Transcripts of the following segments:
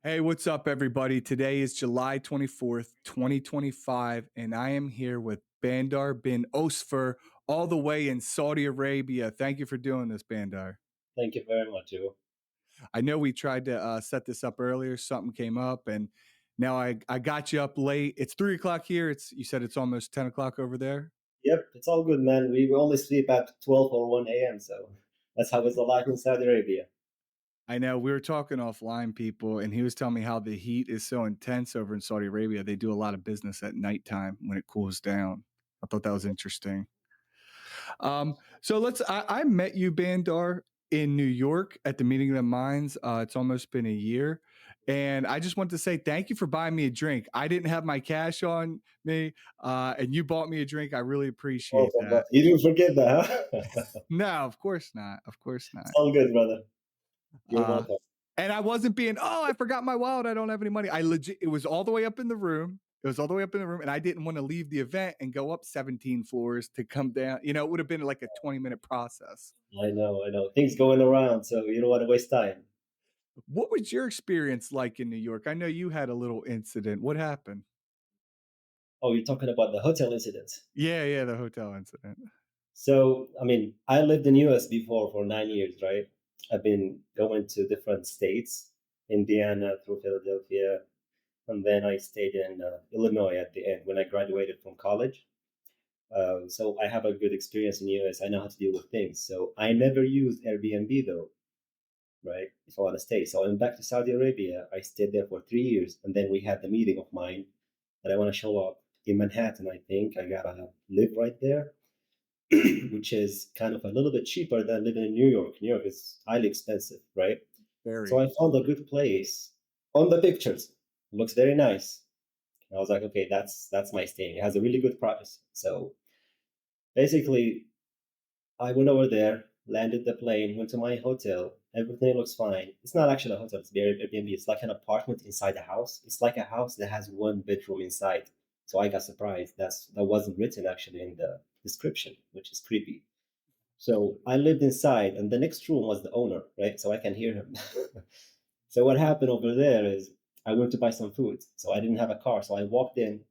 Hey, what's up, everybody? Today is July 24th, 2025, and I am here with Bandar bin Osfur, all the way in Saudi Arabia. Thank you for doing this, Bandar. Thank you very much, Joe. I know we tried to set this up earlier, something came up, and now I got you up late. It's 3 o'clock here. You said it's almost 10 o'clock over there. Yep, it's all good, man. We only sleep at 12 or 1 a.m., so that's how it's alive in Saudi Arabia. I know we were talking offline, people, and he was telling me how the heat is so intense over in Saudi Arabia. They do a lot of business at nighttime when it cools down. I thought that was interesting. I met you, Bandar, in New York at the Meeting of the Minds. It's almost been a year. And I just want to say thank you for buying me a drink. I didn't have my cash on me, and you bought me a drink. I really appreciate Welcome, that. but you didn't forget that, huh? No, of course not. Of course It's not. all good, brother. You're Uh, welcome. and I wasn't being, oh, I forgot my wallet. I don't have any money. I legit, it was all the way up in the room. It was all the way up in the room, and I didn't want to leave the event and go up 17 floors to come down. It would have been like a 20-minute process. I know. Things going around, so you don't want to waste time. What was your experience like in New York? I know you had a little incident. What happened? Oh, you're talking about the hotel incident. Yeah, yeah, the hotel incident. So, I mean, I lived in US before for 9 years, right? I've been going to different states, Indiana through Philadelphia, and then I stayed in Illinois at the end when I graduated from college. So I have a good experience in US. I know how to deal with things. So I never used Airbnb though, right? If I want to stay. So I went back to Saudi Arabia. I stayed there for 3 years, and then we had the meeting of mine that I want to show up in Manhattan. I think I gotta live right there, which is kind of a little bit cheaper than living in New York. New York is highly expensive, right? So Very. I found a good place on the pictures. Looks very nice. And I was like, okay, that's my staying. It has a really good price. So basically, I went over there, landed the plane, went to my hotel. Everything looks fine. It's not actually a hotel, it's Airbnb. It's like an apartment inside a house. It's like a house that has one bedroom inside. So I got surprised. That wasn't written actually in the description, which is creepy. So I lived inside, and the next room was the owner, right? So I can hear him. So what happened over there is I went to buy some food. So I didn't have a car. So I walked in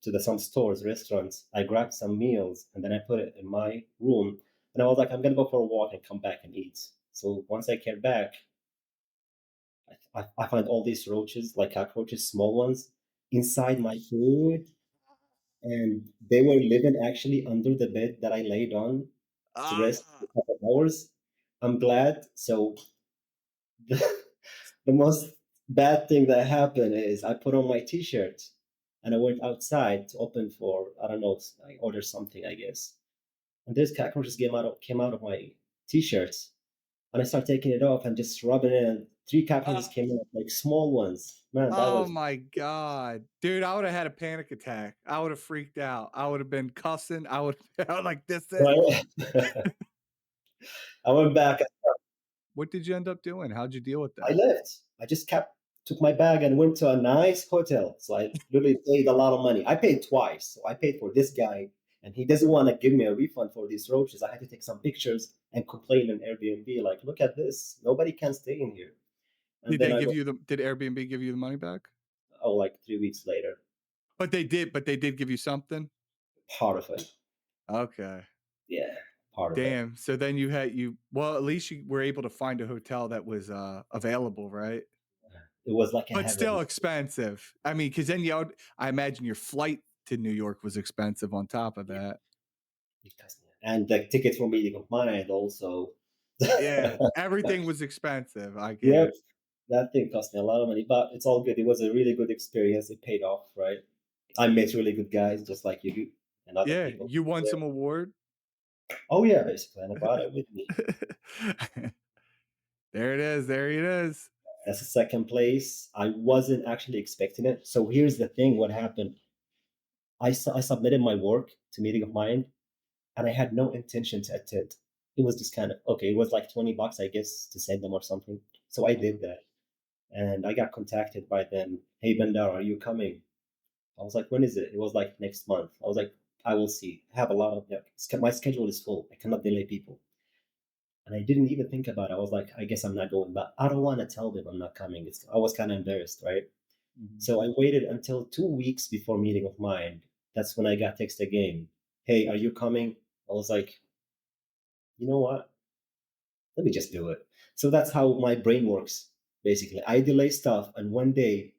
to some stores, restaurants. I grabbed some meals and then I put it in my room. And I was like, I'm going to go for a walk and come back and eat. So once I came back, I find all these roaches, like cockroaches, small ones, inside my food. And they were living actually under the bed that I laid on to rest for Ah. a couple of hours. I'm glad. So the, the most bad thing that happened is I put on my t-shirt and I went outside to open for, I don't know, I ordered something, I guess. And this cockroaches came out of my t-shirts. And I started taking it off and just rubbing it, and three cockroaches Ah. came out, like small ones. Man, that Oh was my God. Dude, I would have had a panic attack. I would have freaked out. I would have been cussing. I would have been like, this so it. I went back. What did you end up doing? How'd you deal with I that? left. I just took my bag and went to a nice hotel. So I literally paid a lot of money. I paid twice. So I paid for this guy, and he doesn't want to give me a refund for these roaches. I had to take some pictures and complain on Airbnb, like, look at this. Nobody can stay in here. And then I went, Did Airbnb give you the money back? oh, like 3 weeks later, But they did give you something? part of it. Okay. Yeah, part of it. Damn. So then well, at least you were able to find a hotel that was available, right? It was like a But heaven. still expensive. I mean, because then I imagine your flight to New York was expensive on top of that. And the tickets for meeting of mine also. Yeah, everything was expensive. I get Yep, it. that thing cost me a lot of money, but it's all good. It was a really good experience. It paid off, right? I met really good guys, just like you do, and other Yeah, people. you won Yeah. some award. Oh yeah, basically, and I brought it with me. There it is. There it is. That's the second place. I wasn't actually expecting it. So here's the thing: what happened? I submitted my work to meeting of mine, and I had no intention to attend. It was just kind of okay. It was like $20, I guess, to send them or something. So I did that, and I got contacted by them. Hey, Bandar, are you coming? I was like, when is it? It was like next month. I was like, I will see. I have a lot of, yeah, my schedule is full. I cannot delay people. And I didn't even think about it. I was like, I guess I'm not going, but I don't want to tell them I'm not coming. I was kind of embarrassed, right? Mhm. So I waited until 2 weeks before meeting of mine. That's when I got text again. Hey, are you coming? I was like, you know what? Let me just do it. So that's how my brain works. Basically, I delay stuff, and one day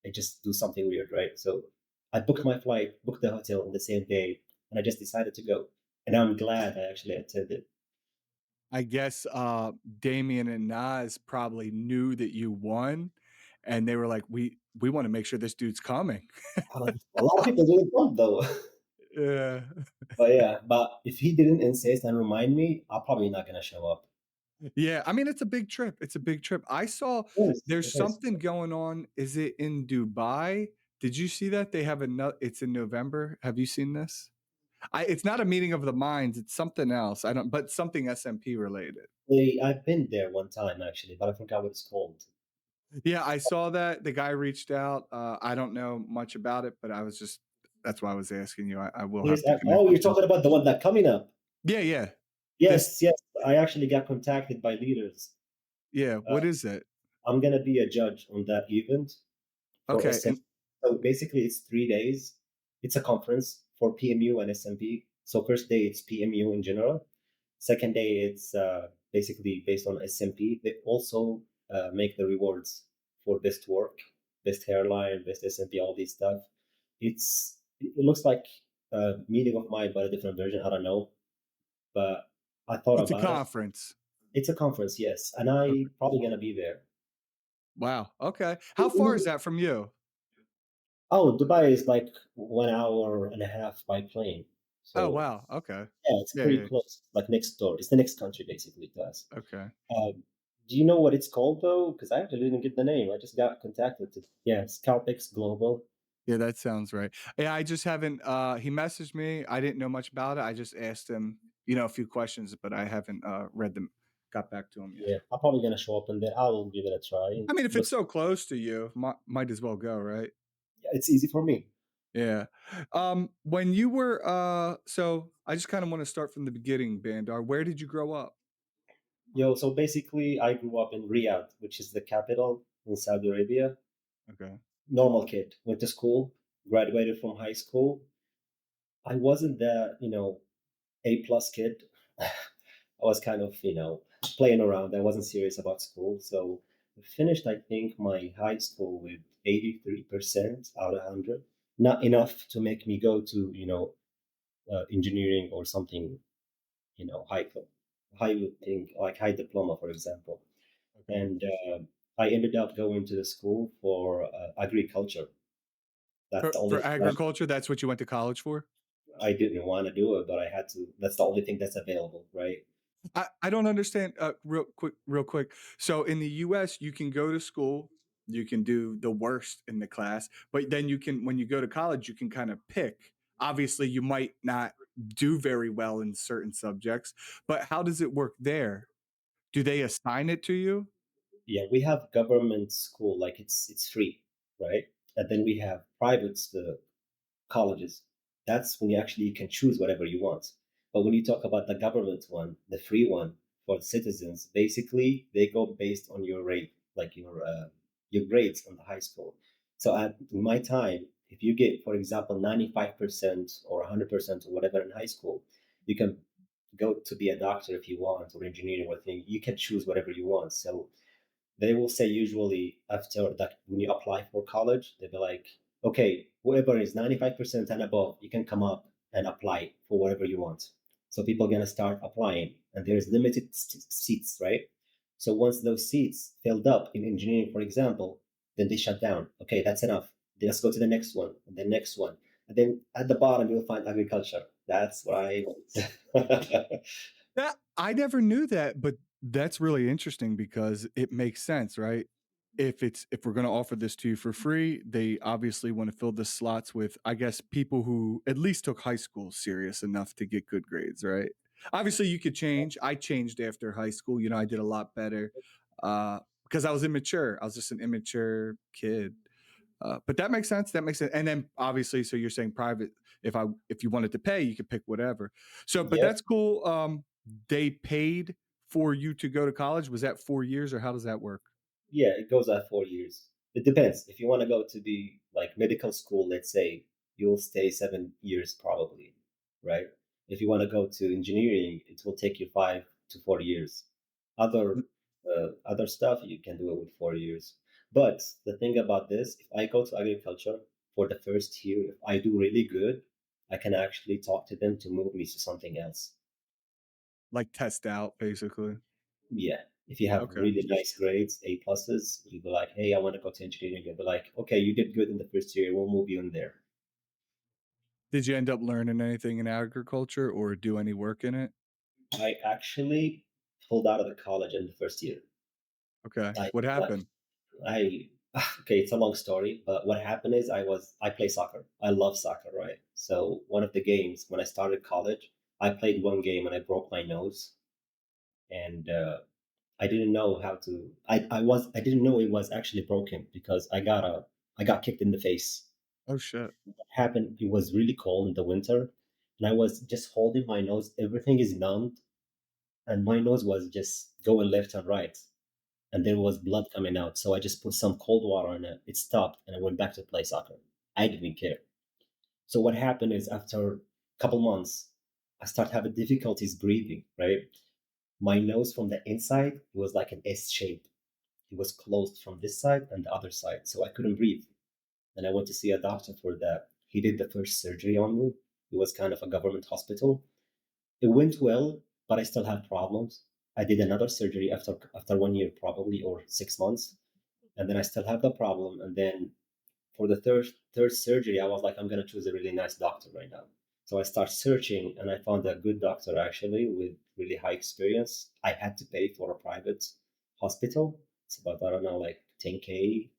I just do something weird, right? So I booked my flight, booked the hotel on the same day, and I just decided to go. And I'm glad I actually attended. I guess, Damien and Nas probably knew that you won, and they were like, "We wanna make sure this dude's coming." A lot of people didn't come though. Yeah. But yeah, but if he didn't insist and remind me, I'm probably not gonna show up. Yeah, I mean, it's a big trip, it's a big trip. I saw Yes, there's it is. something going on, is it in Dubai? Did you see that? They have it's in November. Have you seen this? It's not a meeting of the minds, it's something else. I don't but something SMP related. I've been there one time actually, but I forgot what it's called. Yeah, I saw that. The guy reached out. I don't know much about it, but I was just that's why I was asking you. I will have to connect Oh, you're with you. talking about the one that coming up. Yeah, yeah. This Yes, yes. I actually got contacted by leaders. yeah, Uh, what is it? I'm gonna be a judge on that event for Okay, SM. and So basically, it's 3 days. It's a conference for PMU and SMP. So first day it's PMU in general. Second day it's basically based on SMP. They also make the rewards for best work, best hairline, best SMP, all these stuff. It looks like a meeting of mine, but a different version. I don't know, but I thought it's a about it. conference. It's a conference, yes, and I Okay. probably gonna be there. Wow, okay. How far is that from you? Oh, Dubai is like 1 hour and a half by plane. Oh, So wow, okay. yeah, it's Yeah, pretty yeah, close, like next door. It's the next country basically to us. okay. Do you know what it's called though? Because I actually didn't get the name. I just got contacted. Yeah, ScalpX Global. Yeah, that sounds right. Yeah, I just haven't, he messaged me. I didn't know much about it. I just asked him, a few questions, but I haven't, read them got back to him yet. Yeah, I'm probably gonna show up in there. I will give it a try. I mean, if it's Look, so close to you, might as well go, right? yeah, it's easy for me. Yeah. When you were so I just kind of want to start from the beginning, Bandar. Where did you grow up? Yo, so basically, I grew up in Riyadh, which is the capital in Saudi Arabia. Okay. Normal kid, went to school, graduated from high school. I wasn't the A plus kid. I was kind of playing around. I wasn't serious about school, so I finished I think my high school with 83% out of 100. Not enough to make me go to engineering or something high thing like high diploma for example. Okay. And I ended up going to the school for agriculture. That's the For only thing agriculture, that's what you went to college for? I didn't want to do it, but I had to. That's the only thing that's available, right? I don't understand real quick. So in the US, you can go to school, you can do the worst in the class, but then you can when you go to college, you can kind of pick. Obviously, you might not do very well in certain subjects, but how does it work there? Do they assign it to you? Yeah, we have government school, like it's free, right? And then we have private colleges. That's when you actually can choose whatever you want. But when you talk about the government one, the free one for citizens, basically they go based on your rate, like your grades on the high school. So at in my time, if you get, for example, 95% or 100% or whatever in high school, you can go to be a doctor if you want or engineering or thing. You can choose whatever you want. So they will say usually after that when you apply for college, they'll be like, okay, whoever is 95% and above, you can come up and apply for whatever you want. So people are gonna start applying, and there's limited seats, right? So once those seats filled up in engineering, for example, then they shut down. Okay, that's enough. Then let's go to the next one, and the next one, and then at the bottom you'll find agriculture. That's what I want. That I never knew that, but that's really interesting because it makes sense, right? If we're gonna offer this to you for free, they obviously wanna fill the slots with, I guess, people who at least took high school serious enough to get good grades, right? Obviously, you could change. I changed after high school, I did a lot better, because I was immature. I was just an immature kid. But that makes sense. That makes sense. And then obviously, so you're saying private. If you wanted to pay, you could pick whatever. So, but Yep. that's cool. They paid for you to go to college? Was that 4 years or how does that work? Yeah, it goes at 4 years. It depends. If you want to go to the like medical school, let's say, you'll stay 7 years probably, right? If you want to go to engineering, it will take you 5 to 4 years. Other other stuff you can do it with 4 years. But the thing about this, if I go to agriculture for the first year, if I do really good, I can actually talk to them to move me to something else. Like test out basically. Yeah. If you have Okay. really nice grades, A pluses, you'll be like, hey, I want to go to engineering. You'll be like, okay, you did good in the first year. We'll move you in there. Did you end up learning anything in agriculture or do any work in it? I actually pulled out of the college in the first year. Okay. I, What happened? I, okay, it's a long story, but what happened is I play soccer. I love soccer, right? So one of the games when I started college, I played one game and I broke my nose, and I didn't know how to. I didn't know it was actually broken because I got kicked in the face. Oh shit. Happened. It was really cold in the winter, and I was just holding my nose. Everything is numbed, and my nose was just going left and right, and there was blood coming out. So I just put some cold water on it. It stopped, and I went back to play soccer. I didn't care. So what happened is after a couple months, I started having difficulties breathing. Right, my nose from the inside it was like an S shape. It was closed from this side and the other side, so I couldn't breathe. And I went to see a doctor for that. He did the first surgery on me. It was kind of a government hospital. It went well, but I still had problems. I did another surgery after 1 year probably or 6 months, and then I still have the problem. And then for the third surgery, I was like, I'm gonna choose a really nice doctor right now. So I start searching, and I found a good doctor actually with really high experience. I had to pay for a private hospital. It's about I don't know like 10K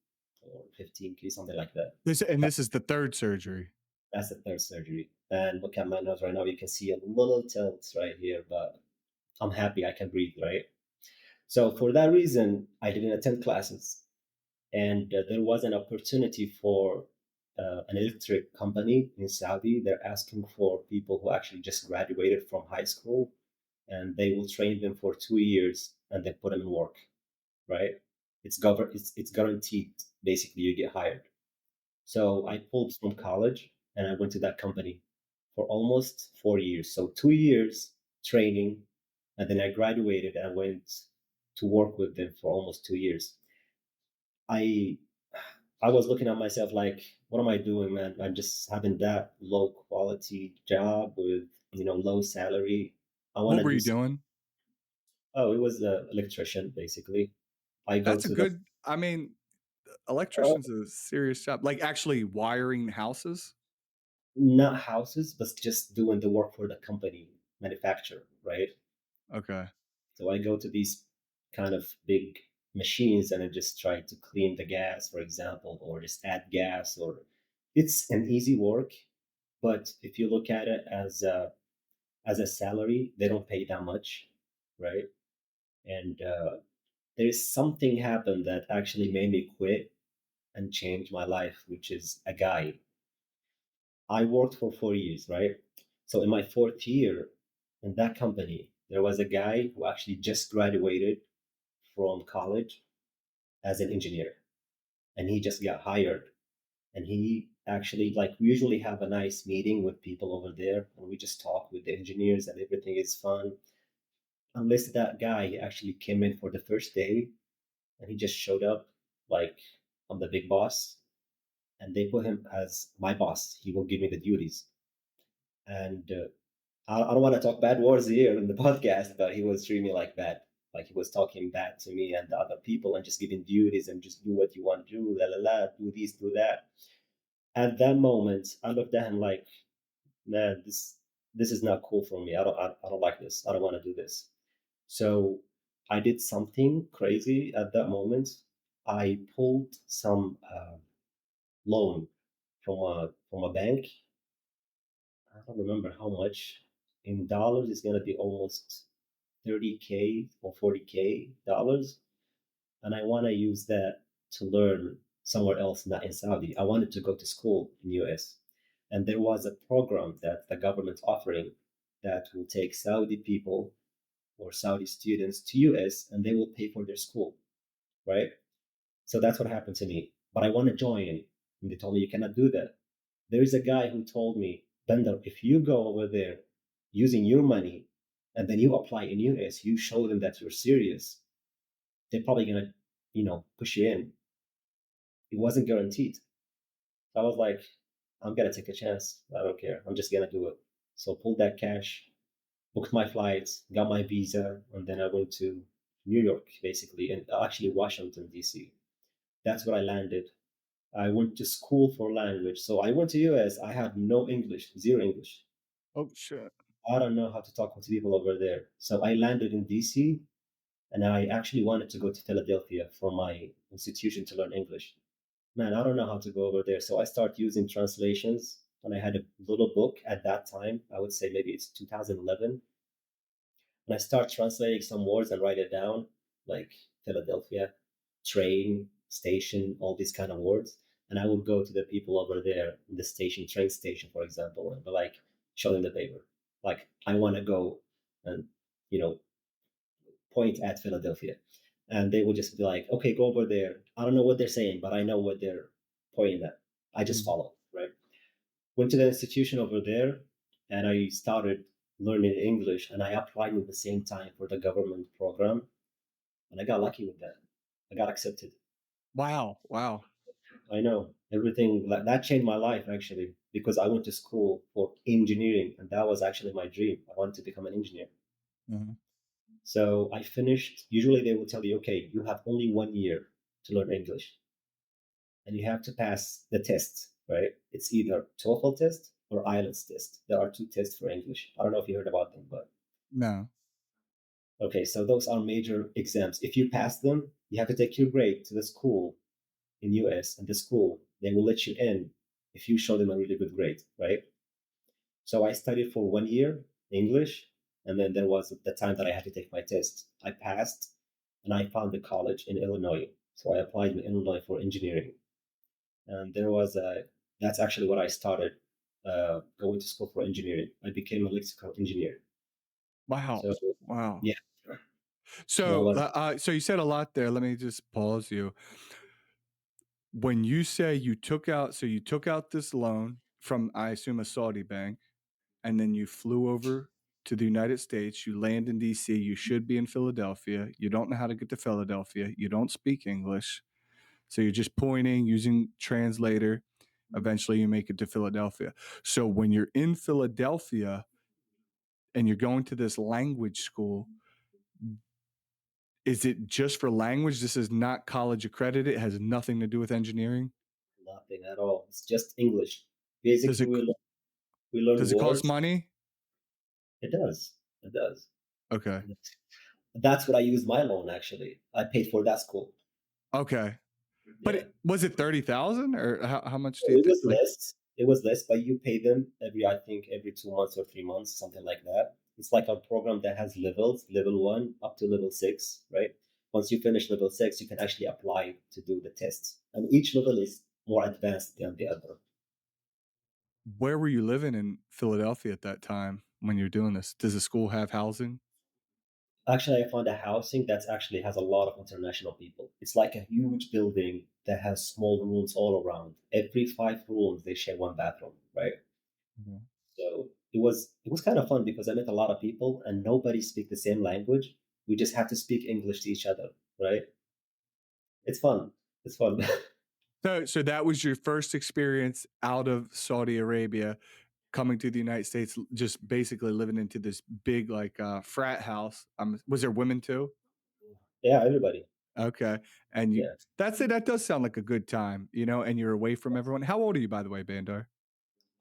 or 15K, something like that. This is the third surgery. That's the third surgery. And look at my nose right now. You can see a little tilt right here, but I'm happy I can breathe, right? So for that reason, I didn't attend classes, and there was an opportunity for an electric company in Saudi. They're asking for people who actually just graduated from high school, and they will train them for 2 years and then put them in work. Right? It's guaranteed. Basically, you get hired. So I pulled from college and I went to that company for almost 4 years. So 2 years training, and then I graduated and I went to work with them for almost 2 years. I I was looking at myself like, what am I doing, man? I'm just having that low quality job with low salary. I want What to were do you some. doing? Oh, it was an electrician basically. I go That's a to the good I mean, uh, electrician's a serious job. Like actually wiring houses? not houses, but just doing the work for the company manufacturer, right? Okay. So I go to these kind of big machines and I just try to clean the gas, for example, or just add gas. Or it's an easy work, but if you look at it as a salary, they don't pay that much, right? And there's something happened that actually made me quit and change my life, which is a guy. I worked for 4 years, right? So in my fourth year in that company, there was a guy who actually just graduated from college as an engineer, and he just got hired. And he actually like we usually have a nice meeting with people over there, and we just talk with the engineers, and everything is fun. Unless that guy actually came in for the first day, and he just showed up like I'm the big boss, and they put him as my boss. He will give me the duties, and I don't want to talk bad words here in the podcast, but he was treating me like that. Like he was talking bad to me and the other people and just giving duties and just do what you want to do, la la la, do this, do that. At that moment, I looked at him like, man, this is not cool for me. I don't like this. I don't want to do this. So I did something crazy at that moment. I pulled some loan from a bank. I don't remember how much. In dollars, it's gonna be almost 30K or 40K dollars, and I want to use that to learn somewhere else, not in Saudi. I wanted to go to school in US, and there was a program that the government's offering that will take Saudi people or Saudi students to US and they will pay for their school, right? So that's what happened to me. But I want to join. And they told me you cannot do that. There is a guy who told me, Bandar, if you go over there using your money and then you apply in US, you show them that you're serious, they're probably gonna, push you in. It wasn't guaranteed. So I was like, I'm gonna take a chance. I don't care. I'm just gonna do it. So pulled that cash, booked my flights, got my visa, and then I went to New York, basically, and actually Washington, D.C. That's where I landed. I went to school for language. So I went to US. I had no English, zero English. Oh, shit. I don't know how to talk with people over there. So I landed in DC and I actually wanted to go to Philadelphia for my institution to learn English. Man, I don't know how to go over there. So I started using translations and I had a little book at that time. I would say maybe it's 2011. And I start translating some words and write it down, like Philadelphia, train, station, all these kind of words. And I would go to the people over there in the station, train station, for example, and be like, show them the paper. Like, I want to go and, you know, point at Philadelphia. And they would just be like, okay, go over there. I don't know what they're saying, but I know what they're pointing at. I just Mhm. follow, right? Went to the institution over there and I started learning English and I applied at the same time for the government program and I got lucky with that. I got accepted. Wow. Wow. I know everything that changed my life actually because I went to school for engineering and that was actually my dream. I wanted to become an engineer. Mhm. So I finished. Usually they will tell you, okay, you have only 1 year to learn English and you have to pass the test, right? It's either TOEFL test or IELTS test. There are two tests for English. I don't know if you heard about them, but No. okay, so those are major exams. If you pass them, you have to take your grade to the school in US, and the school they will let you in if you show them a really good grade, right? So I studied for 1 year English, and then there was the time that I had to take my test. I passed, and I found a college in Illinois. So I applied in Illinois for engineering, and there was a. That's actually what I started going to school for engineering. I became an electrical engineer. Wow. So Wow. yeah, that So, was so you said a lot there. Let me just pause you. When you say you took out this loan from, I assume, a Saudi bank, and then you flew over to the United States. You land in DC. You should be in Philadelphia. You don't know how to get to Philadelphia. You don't speak English. So you're just pointing using translator. Eventually, you make it to Philadelphia. So when you're in Philadelphia and you're going to this language school, is it just for language? This is not college accredited. It has nothing to do with engineering. nothing at all. It's just English. Does Basically, it we learn does it cost words. money? It does. It does. Okay. That's what I used my loan actually. I paid for that school. Okay. But Yeah. was it 30,000 or how much do you It think? was Like, less. It was less, but you pay them I think every 2 months or 3 months, something like that. It's like a program that has levels, level one up to level six, right? Once you finish level six, you can actually apply to do the tests. And each level is more advanced than the other. where were you living in Philadelphia at that time when you're doing this? Does the school have housing? Actually, I found a housing that actually has a lot of international people. It's like a huge building that has small rooms all around. Every 5 rooms, they share one bathroom, right? Mhm. So it was kind of fun because I met a lot of people and nobody speak the same language. We just have to speak English to each other, right? It's fun. It's fun. So that was your first experience out of Saudi Arabia, coming to the United States, just basically living into this big like frat house. Was there women too? Yeah, everybody. Okay, and you Yeah. that's it. That does sound like a good time, and you're away from everyone. How old are you, by the way, Bandar?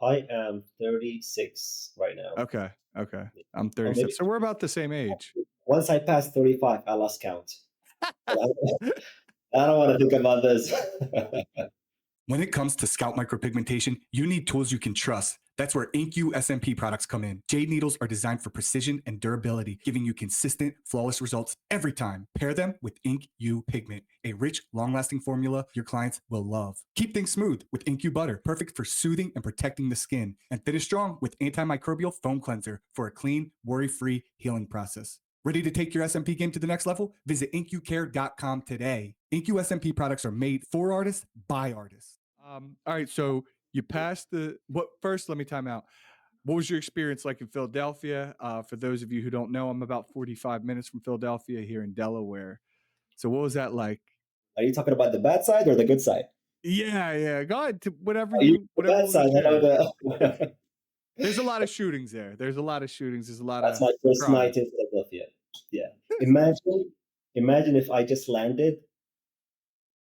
I am 36 right now. Okay, okay. I'm Or 37, maybe so we're about the same age. once I pass 35, I lost count. But I don't want to think about this. When it comes to scalp micropigmentation, you need tools you can trust. That's where InkU SMP products come in. Jade needles are designed for precision and durability, giving you consistent, flawless results every time. Pair them with InkU pigment, a rich, long-lasting formula your clients will love. Keep things smooth with InkU butter, perfect for soothing and protecting the skin. And finish strong with antimicrobial foam cleanser for a clean, worry-free healing process. Ready to take your SMP game to the next level? Visit inkucare.com today. Inku SMP products are made for artists by artists. All right, so you passed the what first? Let me time out. What was your experience like in Philadelphia? For those of you who don't know, I'm about 45 minutes from Philadelphia here in Delaware. So what was that like? Are you talking about the bad side or the good side? Yeah, yeah. Go ahead to whatever Are you you the whatever you bad want to side? I know share. the. There's a lot of shootings there. There's a lot of shootings. There's a lot That's of my first crime. night in Philadelphia. Yeah. Imagine if I just landed.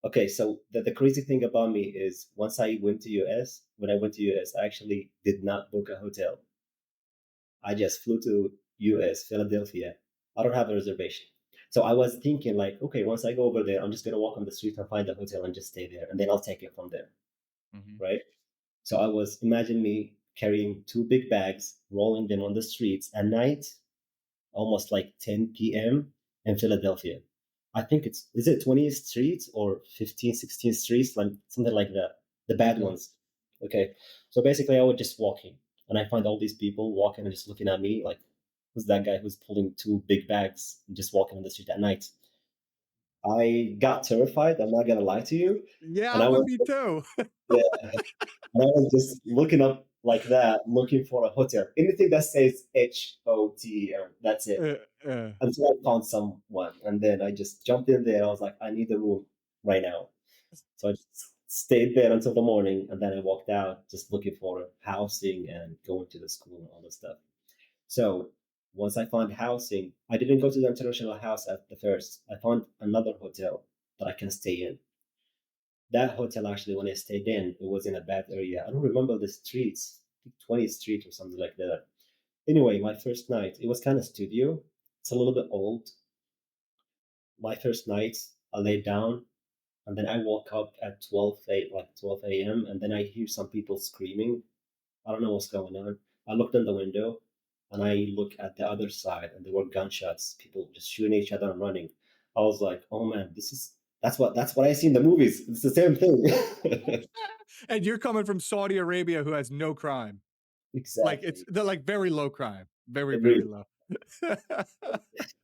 Okay, so the crazy thing about me is once I went to US, when I went to US, I actually did not book a hotel. I just flew to US, Philadelphia. I don't have a reservation. So I was thinking like, okay, once I go over there, I'm just gonna walk on the street and find a hotel and just stay there, and then I'll take it from there, Mhm. right? So I was imagine me carrying two big bags, rolling them on the streets at night, almost like 10 p.m. in Philadelphia. I think it's is it 20th Street or 15, 16th Streets, like something like that. The bad Okay. ones. Okay. So basically I was just walking and I find all these people walking and just looking at me like who's that guy who's pulling two big bags and just walking on the street at night. I got terrified, I'm not gonna lie to you. Yeah, And I I would was be too. yeah, and I was just looking up like that, looking for a hotel. Anything that says HOTL, that's it. Uh, uh, Until I found someone, and then I just jumped in there. I was like, I need a room right now. So I just stayed there until the morning, and then I walked out just looking for housing and going to the school and all this stuff. So once I found housing, I didn't go to the international house at the first. I found another hotel that I can stay in. That hotel actually, when I stayed in, it was in a bad area. I don't remember the streets, I think 20th Street or something like that. Anyway, my first night, it was kind of studio. It's a little bit old. My first night, I laid down and then I woke up at 12 a.m. and then I hear some people screaming. I don't know what's going on. I looked in the window and I look at the other side and there were gunshots, people just shooting each other and running. I was like, oh man, that's what I see in the movies. It's the same thing. and you're coming from Saudi Arabia, who has no crime. Like Exactly. they're like very low crime, very very Agreed. low.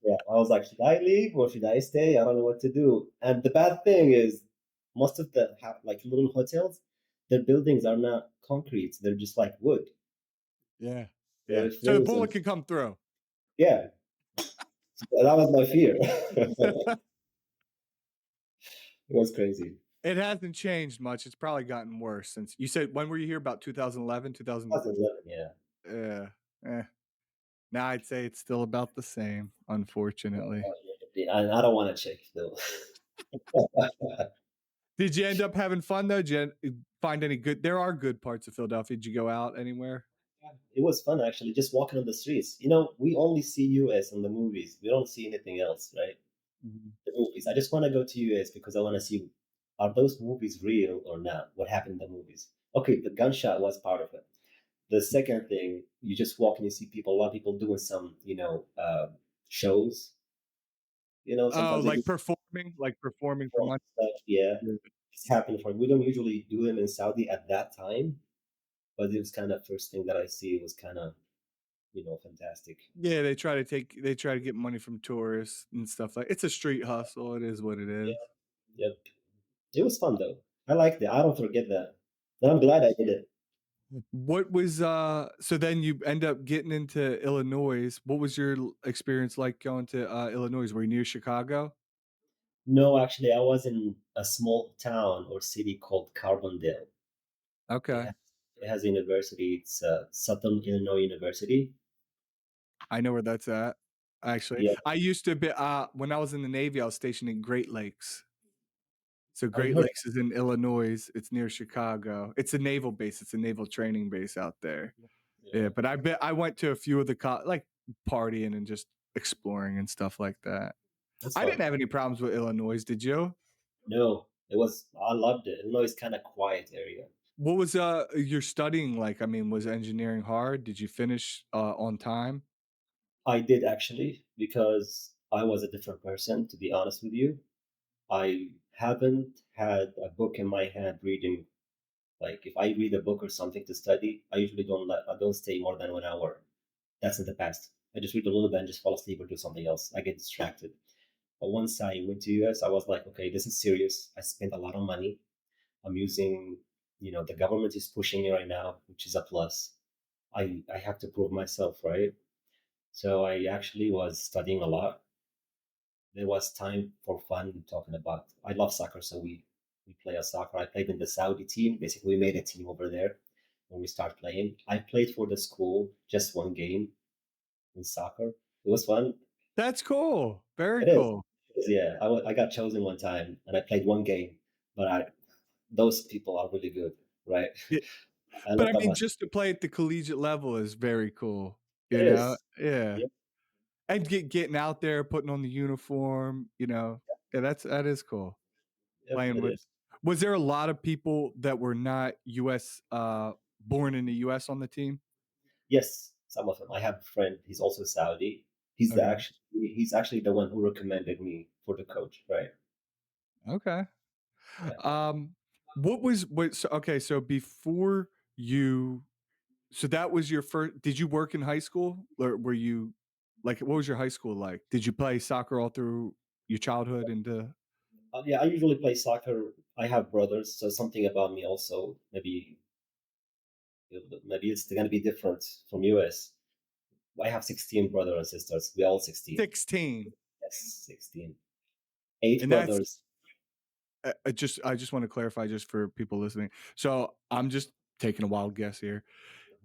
Yeah, I was like, should I leave or should I stay? I don't know what to do. And the bad thing is, most of the like little hotels, their buildings are not concrete; they're just like wood. Yeah, So yeah. it So the rains bullet and can come through. yeah, that was my fear. It was crazy. It hasn't changed much. It's probably gotten worse since you said when were you here? About 2011, 2000. 2011, yeah. Yeah. Eh. Now I'd say it's still about the same, unfortunately. And I don't want to check though. Did you end up having fun though? Did you find any good? There are good parts of Philadelphia. Did you go out anywhere? It was fun actually, just walking on the streets. You know, we only see US in the movies. We don't see anything else, right? Mhm. The movies. I just want to go to US because I want to see are those movies real or not? What happened in the movies? Okay, the gunshot was part of it. The second thing, you just walk and you see people, a lot of people doing some, shows. Oh, Sometimes they do like performing for money. stuff. Yeah, Yeah. it's happened for. We don't usually do them in Saudi at that time, but it was kind of first thing that I see. It was kind of, fantastic. Yeah, they try to get money from tourists and stuff like it's a street hustle. It is what it Yeah, is. yep. It was fun though. I liked it. I don't forget that. And I'm glad I did it. What was so then you end up getting into Illinois. What was your experience like going to Illinois? Were you near Chicago? No, actually, I was in a small town or city called Carbondale. It Okay. has, it has a university. It's Southern Illinois University. I know where that's at. Actually, Yeah, I used to be when I was in the Navy, I was stationed in Great Lakes. So I Great heard. Lakes is in Illinois. It's near Chicago. It's a naval base. It's a naval training base out there. Yeah, Yeah, but I went to a few of the like partying and just exploring and stuff like that. that's I didn't fun. have any problems with Illinois. Did you? No, it was. I loved it. Illinois is kind of quiet area. What was your studying like? I mean, was engineering hard? Did you finish on time? I did actually because I was a different person. To be honest with you, I haven't had a book in my hand reading. Like if I read a book or something to study, I usually don't stay more than 1 hour. That's in the past. I just read a little bit and just fall asleep or do something else. I get distracted. But once I went to US, I was like, okay, this is serious. I spent a lot of money. I'm using, the government is pushing me right now, which is a plus. I have to prove myself, right? So I actually was studying a lot. There was time for fun talking about. I love soccer, so we play a soccer. I played in the Saudi team. Basically, we made a team over there when we start playing. I played for the school just one game in soccer. It was fun. That's cool. Very It is. cool. Yeah, I got chosen one time and I played one game, but those people are really good, right? Yeah. I But love I that mean, much. just to play at the collegiate level is very cool, It you know? is. Yeah. Yep, And getting out there, putting on the uniform, yeah, that is cool. yep, Playing it with is. Was there a lot of people that were not US born in the US on the team? Yes, some of them. I have a friend. He's also Saudi. Okay. He's actually the one who recommended me for the coach, right? Okay. Yeah. Um okay, so before you so that was your first did you work in high school or were you like what was your high school like? Did you play soccer all through your childhood into Yeah, I usually play soccer. I have brothers, so something about me also maybe it's going to be different from US. I have 16 brothers and sisters. We all 16. 16? Yes, 16. Eight And that's brothers. I just want to clarify just for people listening. So I'm just taking a wild guess here.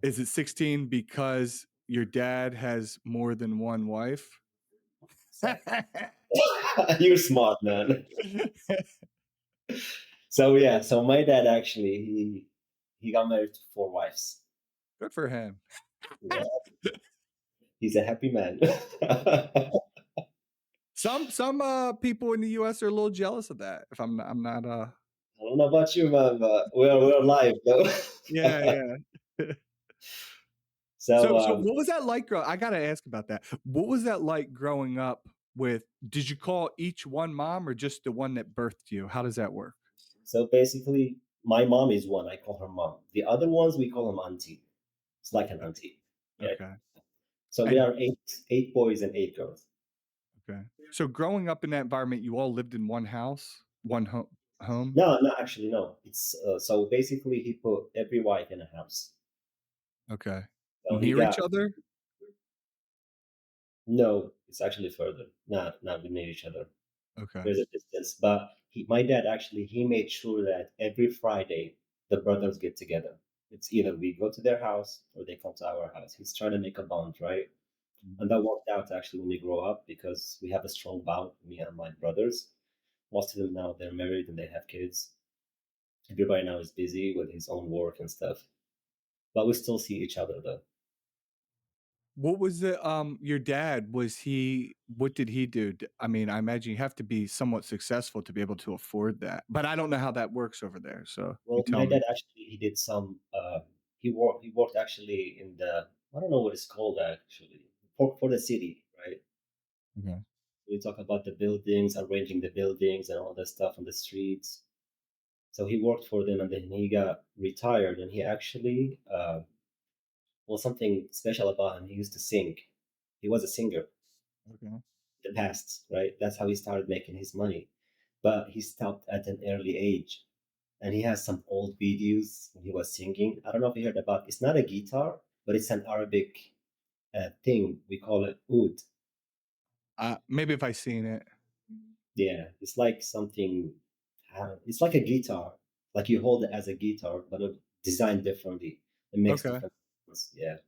Is it 16 because your dad has more than one wife? You're smart, man. So yeah, so my dad actually he got married to four wives. Good for him. Yeah, he's a happy man. Some people in the US are a little jealous of that. If I'm not I don't know about you, man, but we're alive though. yeah, yeah. So So what was that like I got to ask about that. What was that like growing up with did you call each one mom or just the one that birthed you? How does that work? so basically, my mom is one. I call her mom. The other ones we call them auntie. It's like an auntie. Yeah. Okay. So we And are eight boys and eight girls. okay. So growing up in that environment, you all lived in one house, one home? No, no, actually no. It's so basically he put every wife in a house. Okay. So he Near each got other? no. It's actually further. Not near each other. Okay. There's a distance. But my dad actually he made sure that every Friday the brothers get together. It's either we go to their house or they come to our house. He's trying to make a bond, right? Mhm. And that worked out actually when we grow up because we have a strong bond, me and my brothers. Most of them now they're married and they have kids. Everybody now is busy with his own work and stuff. But we still see each other though. What was the your dad was he what did he do? I mean, I imagine you have to be somewhat successful to be able to afford that. But I don't know how that works over there. So you Well, tell my me. dad actually he did some he worked actually in the I don't know what it's called actually for the city, right? Okay. We talk about the buildings, arranging the buildings and all that stuff on the streets. So he worked for them and then he got retired and he actually well something special about him, he used to sing. He was a singer Okay. in the past, right? That's how he started making his money. But he stopped at an early age. And he has some old videos when he was singing. I don't know if you heard about it's not a guitar, but it's an Arabic thing. We call it oud. Maybe if I seen it. Yeah, it's like something. It's like a guitar, like you hold it as a guitar, but designed differently. It makes Okay. different sounds. Yeah.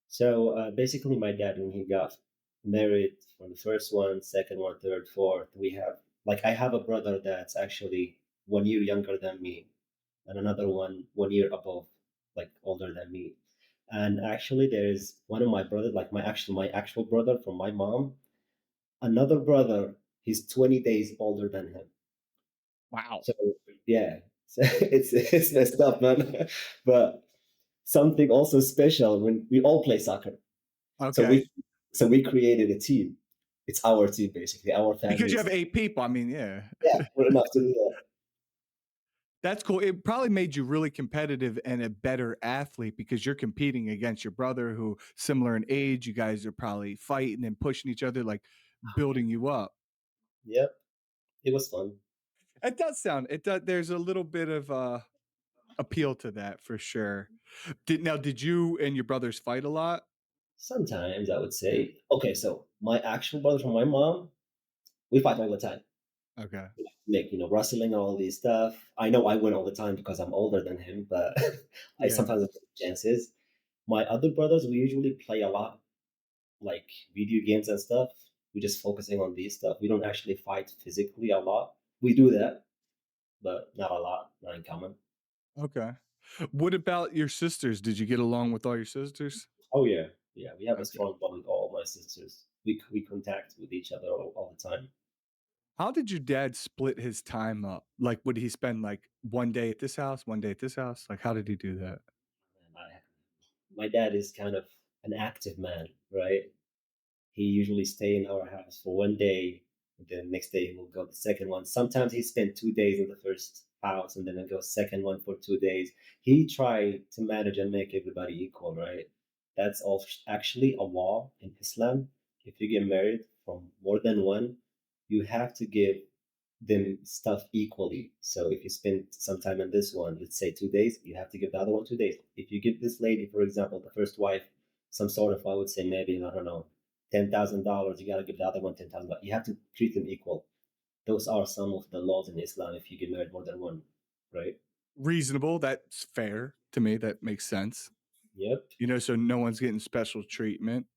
So basically, my dad, when he got married for the first one, second one, third, fourth, we have like I have a brother that's actually 1 year younger than me, and another one 1 year above, like older than me. And actually, there's one of my brothers, like my actual brother from my mom, another brother. He's 20 days older than him. Wow. So yeah, so it's messed up, man. But something also special when we all play soccer. So Okay. we created a team. It's our team basically, our Because you families. have 8 people. I mean, yeah. Yeah, we're enough to do that. That's cool. It probably made you really competitive and a better athlete because you're competing against your brother who similar in age. You guys are probably fighting and pushing each other, like building you up. Yep, it was fun. It does sound it does there's a little bit of appeal to that for sure. Did you and your brothers fight a lot? Sometimes I would say, okay, so my actual brother from my mom, we fight all the time. Okay. Like, wrestling and all these stuff. I know I win all the time because I'm older than him, but I Yeah. sometimes have chances. My other brothers, we usually play a lot, like video games and stuff. We're just focusing on these stuff. We don't actually fight physically a lot. We do that, but not a lot, not in common. Okay. What about your sisters? Did you get along with all your sisters? Oh yeah, yeah. We have a Okay. strong bond with all my sisters. We contact with each other all the time. How did your dad split his time up? Like, would he spend like one day at this house, one day at this house? Like, how did he do that? And my dad is kind of an active man, right? He usually stay in our house for one day, and then the next day he will go the second one. Sometimes he spent 2 days in the first house and then he'll go second one for 2 days. He tried to manage and make everybody equal, right? That's all actually a law in Islam. If you get married from more than one, you have to give them stuff equally. So if you spend some time on this one, let's say 2 days, you have to give the other one 2 days. If you give this lady, for example, the first wife, some sort of, I would say maybe, I don't know, $10,000, you got to give the other one $10,000. You have to treat them equal. Those are some of the laws in Islam if you get married more than one, right? Reasonable. That's fair to me. That makes sense. Yep. So no one's getting special treatment,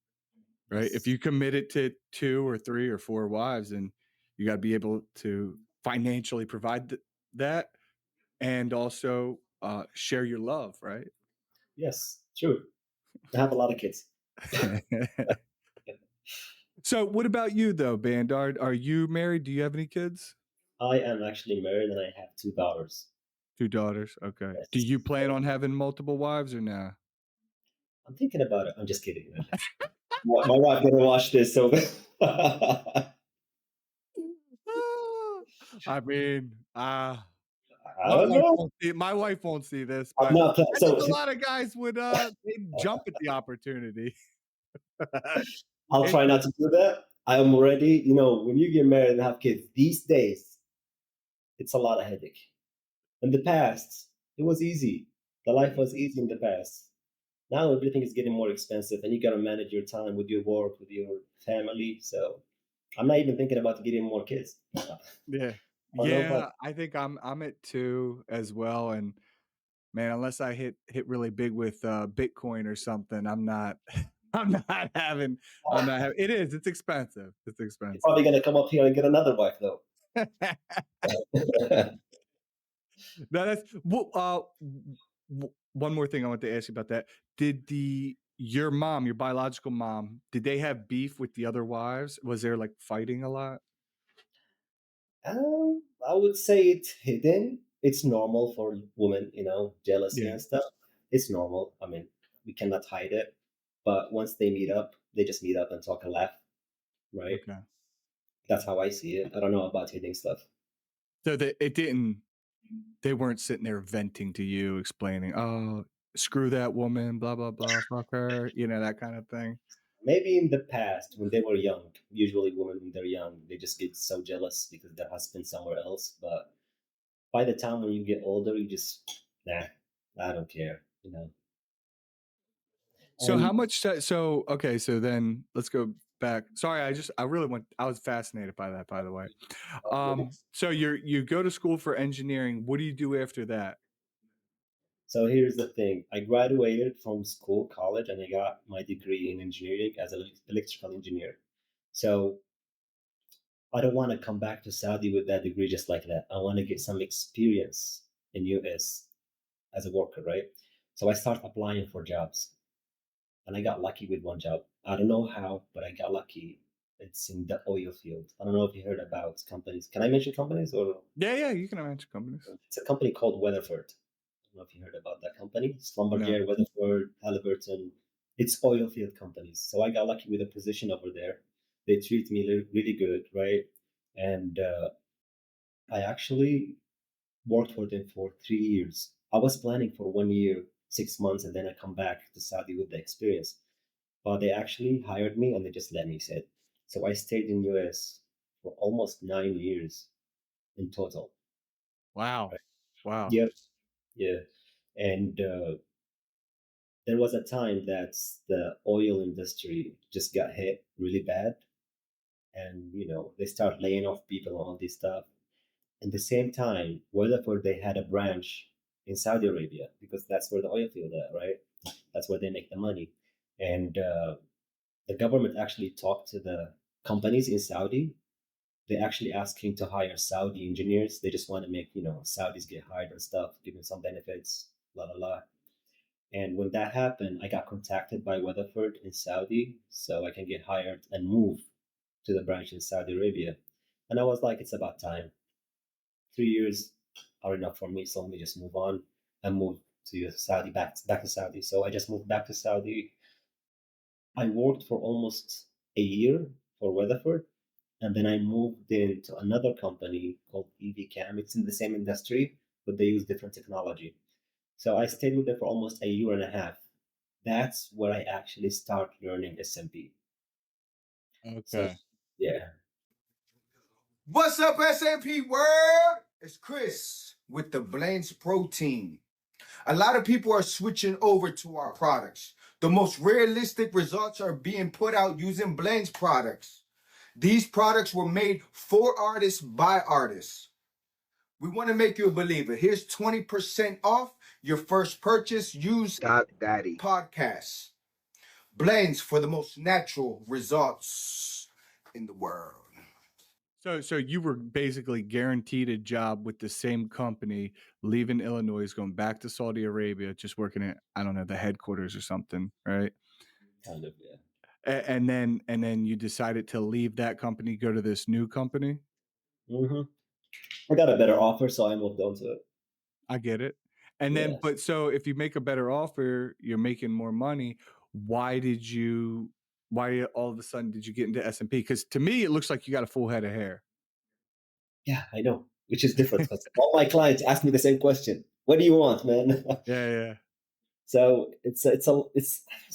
right? If Yes. you commit it to 2 or 3 or 4 wives, then you got to be able to financially provide that and also share your love, right? Yes. True. I have a lot of kids. So, what about you though, Bandard? Are you married? Do you have any kids? I am actually married and I have two daughters. 2 daughters. Okay. Do Yes. you plan on having multiple wives or nah? I'm thinking about it. I'm just kidding. My wife gonna watch this, so I mean, I don't know. my wife won't see this, I'm but not. I think So a lot of guys would they'd jump at the opportunity. I'll It try not to do that. I'm ready. When you get married and have kids these days, it's a lot of headache. In the past, it was easy. The life was easy in the past. Now everything is getting more expensive, and you got to manage your time with your work, with your family. So I'm not even thinking about getting more kids. I Yeah. don't know, but Yeah, I think I'm at 2 as well, and man, unless I hit really big with, Bitcoin or something, I'm not having it is, it's expensive, it's you're expensive. probably gonna come up here and get another wife, though. No, that's well, one more thing I want to ask you about that. Did your mom, your biological mom, did they have beef with the other wives? Was there, like, fighting a lot? I would say it's hidden. It's normal for women, jealousy Yeah, and stuff. It's normal. I mean, we cannot hide it. But once they meet up, they just meet up and talk and laugh, right? okay. That's how I see it. I don't know about hidden stuff. So they weren't sitting there venting to you, explaining, "Oh, screw that woman, blah, blah, blah, fuck her," that kind of thing? Maybe in the past, when they were young, usually women when they're young, they just get so jealous because their husband's somewhere else. But by the time when you get older, you just, nah, I don't care. So how And much okay, so then let's go back. Sorry, I was fascinated by that, by the way. So you go to school for engineering. What do you do after that? so here's the thing. I graduated from school, college, and I got my degree in engineering as an electrical engineer. So I don't want to come back to Saudi with that degree just like that. I want to get some experience in US as a worker, right? So I start applying for jobs, and I got lucky with one job. I don't know how, but I got lucky. It's in the oil field. I don't know if you heard about companies. Can I mention companies, or Yeah, yeah, you can imagine companies. it's a company called Weatherford. I don't know if you heard about that company. It's No. Schlumberger, Weatherford, Halliburton. It's oil field companies. So I got lucky with a position over there. They treat me really good, right? And I actually worked for them for 3 years. I was planning for 1 year, 6 months, and then I come back to Saudi with the experience. But they actually hired me and they just let me sit. So I stayed in US for almost 9 years in total. Wow. Right? Wow. Yep. Yeah. And there was a time that the oil industry just got hit really bad, and they start laying off people and all this stuff. At the same time, Weatherford, they had a branch in Saudi Arabia because that's where the oil field is, right? That's where they make the money. And the government actually talked to the companies in Saudi. They actually asking to hire Saudi engineers. They just want to make, Saudis get hired and stuff, give them some benefits, la la la. And when that happened, I got contacted by Weatherford in Saudi so I can get hired and move to the branch in Saudi Arabia. And I was like, it's about time. 3 years are enough for me, so let me just move on and move to Saudi, back to Saudi. So I just moved back to Saudi. I worked for almost a year for Weatherford, and then I moved into another company called EVCam. It's in the same industry, but they use different technology. So I stayed with them for almost a year and a half. That's where I actually start learning SMP. So Okay. yeah. What's up, SMP world? It's Chris with the Blends Protein. A lot of people are switching over to our products. The most realistic results are being put out using Blends products. These products were made for artists by artists. We want to make you a believer. Here's 20% off your first purchase. Use Dattie podcast. Blends for the most natural results in the world. So you were basically guaranteed a job with the same company, leaving Illinois, going back to Saudi Arabia, just working at, I don't know, the headquarters or something, right? Kind of, yeah. And then you decided to leave that company, go to this new company. hmm I got a better offer, so I moved on to it. I get it. And then, Yeah. but so if you make a better offer, you're making more money. Why did you? Why all of a sudden did you get into SMP? Because to me, it looks like you got a full head of hair. Yeah, I know, which is different because all my clients ask me the same question. What do you want, man? Yeah, yeah. So it's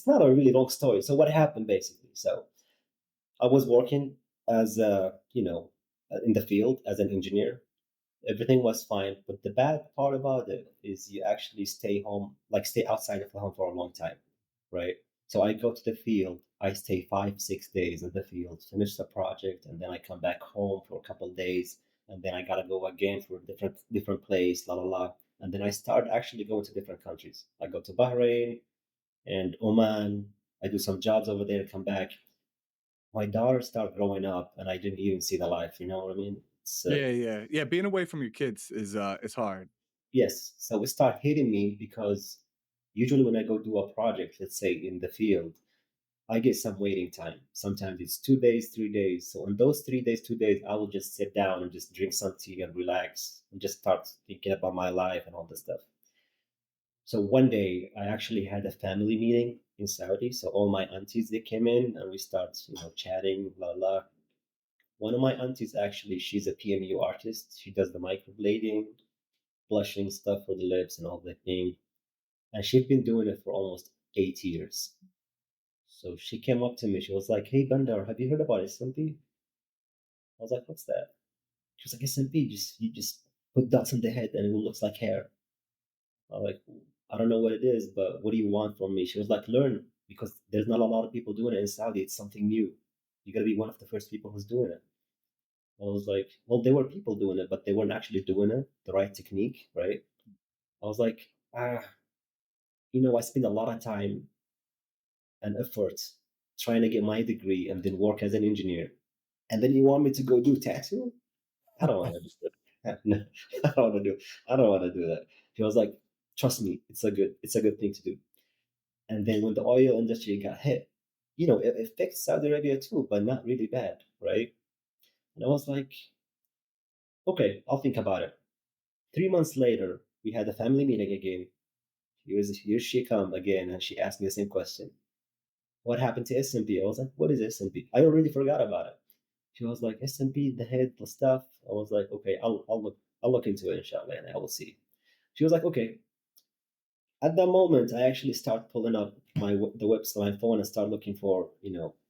not a really long story. So what happened basically? So I was working as in the field as an engineer. Everything was fine, but the bad part about it is you actually stay home, like stay outside of the home for a long time, right? So I go to the field, I stay 5, 6 days in the field, finish the project, and then I come back home for a couple of days, and then I gotta go again for a different place, la la la. And then I start actually going to different countries. I go to Bahrain and Oman. I do some jobs over there, come back. My daughter started growing up, and I didn't even see the life. You know what I mean? Yeah, yeah, yeah. Being away from your kids is hard. Yes. So it started hitting me because usually when I go do a project, let's say in the field, I get some waiting time. Sometimes it's 2 days, 3 days. So on those 3 days, 2 days, I will just sit down and just drink some tea and relax and just start thinking about my life and all this stuff. So one day I actually had a family meeting in Saudi. So all my aunties they came in and we start, chatting, blah blah. One of my aunties actually, she's a PMU artist. She does the microblading, blushing stuff for the lips and all that thing. And she'd been doing it for almost 8 years. So she came up to me. She was like, "Hey, Bandar, have you heard about SMP?" I was like, "What's that?" She was like, "SMP, you just put dots on the head and it looks like hair." I was like, "I don't know what it is, but what do you want from me?" She was like, "Learn because there's not a lot of people doing it in Saudi. It's something new. You gotta be one of the first people who's doing it." I was like, "Well, there were people doing it, but they weren't actually doing it the right technique, right?" I was like, I spend a lot of time and effort trying to get my degree and then work as an engineer. And then you want me to go do tattoo? I don't want to do that. No, I don't want to do. I don't want to do that. He was like, "Trust me, it's a good thing to do." And then when the oil industry got hit, it affects Saudi Arabia too, but not really bad, right? And I was like, "Okay, I'll think about it." 3 months later, we had a family meeting again. Here she come again, and she asked me the same question. What happened to SMP? I was like, "What is SMP?" I already forgot about it. She was like, SMP, the head, the stuff. I was like, okay, I'll look into it, inshallah, and I will see. She was like, okay. At that moment, I actually start pulling up the website, my phone, and start looking for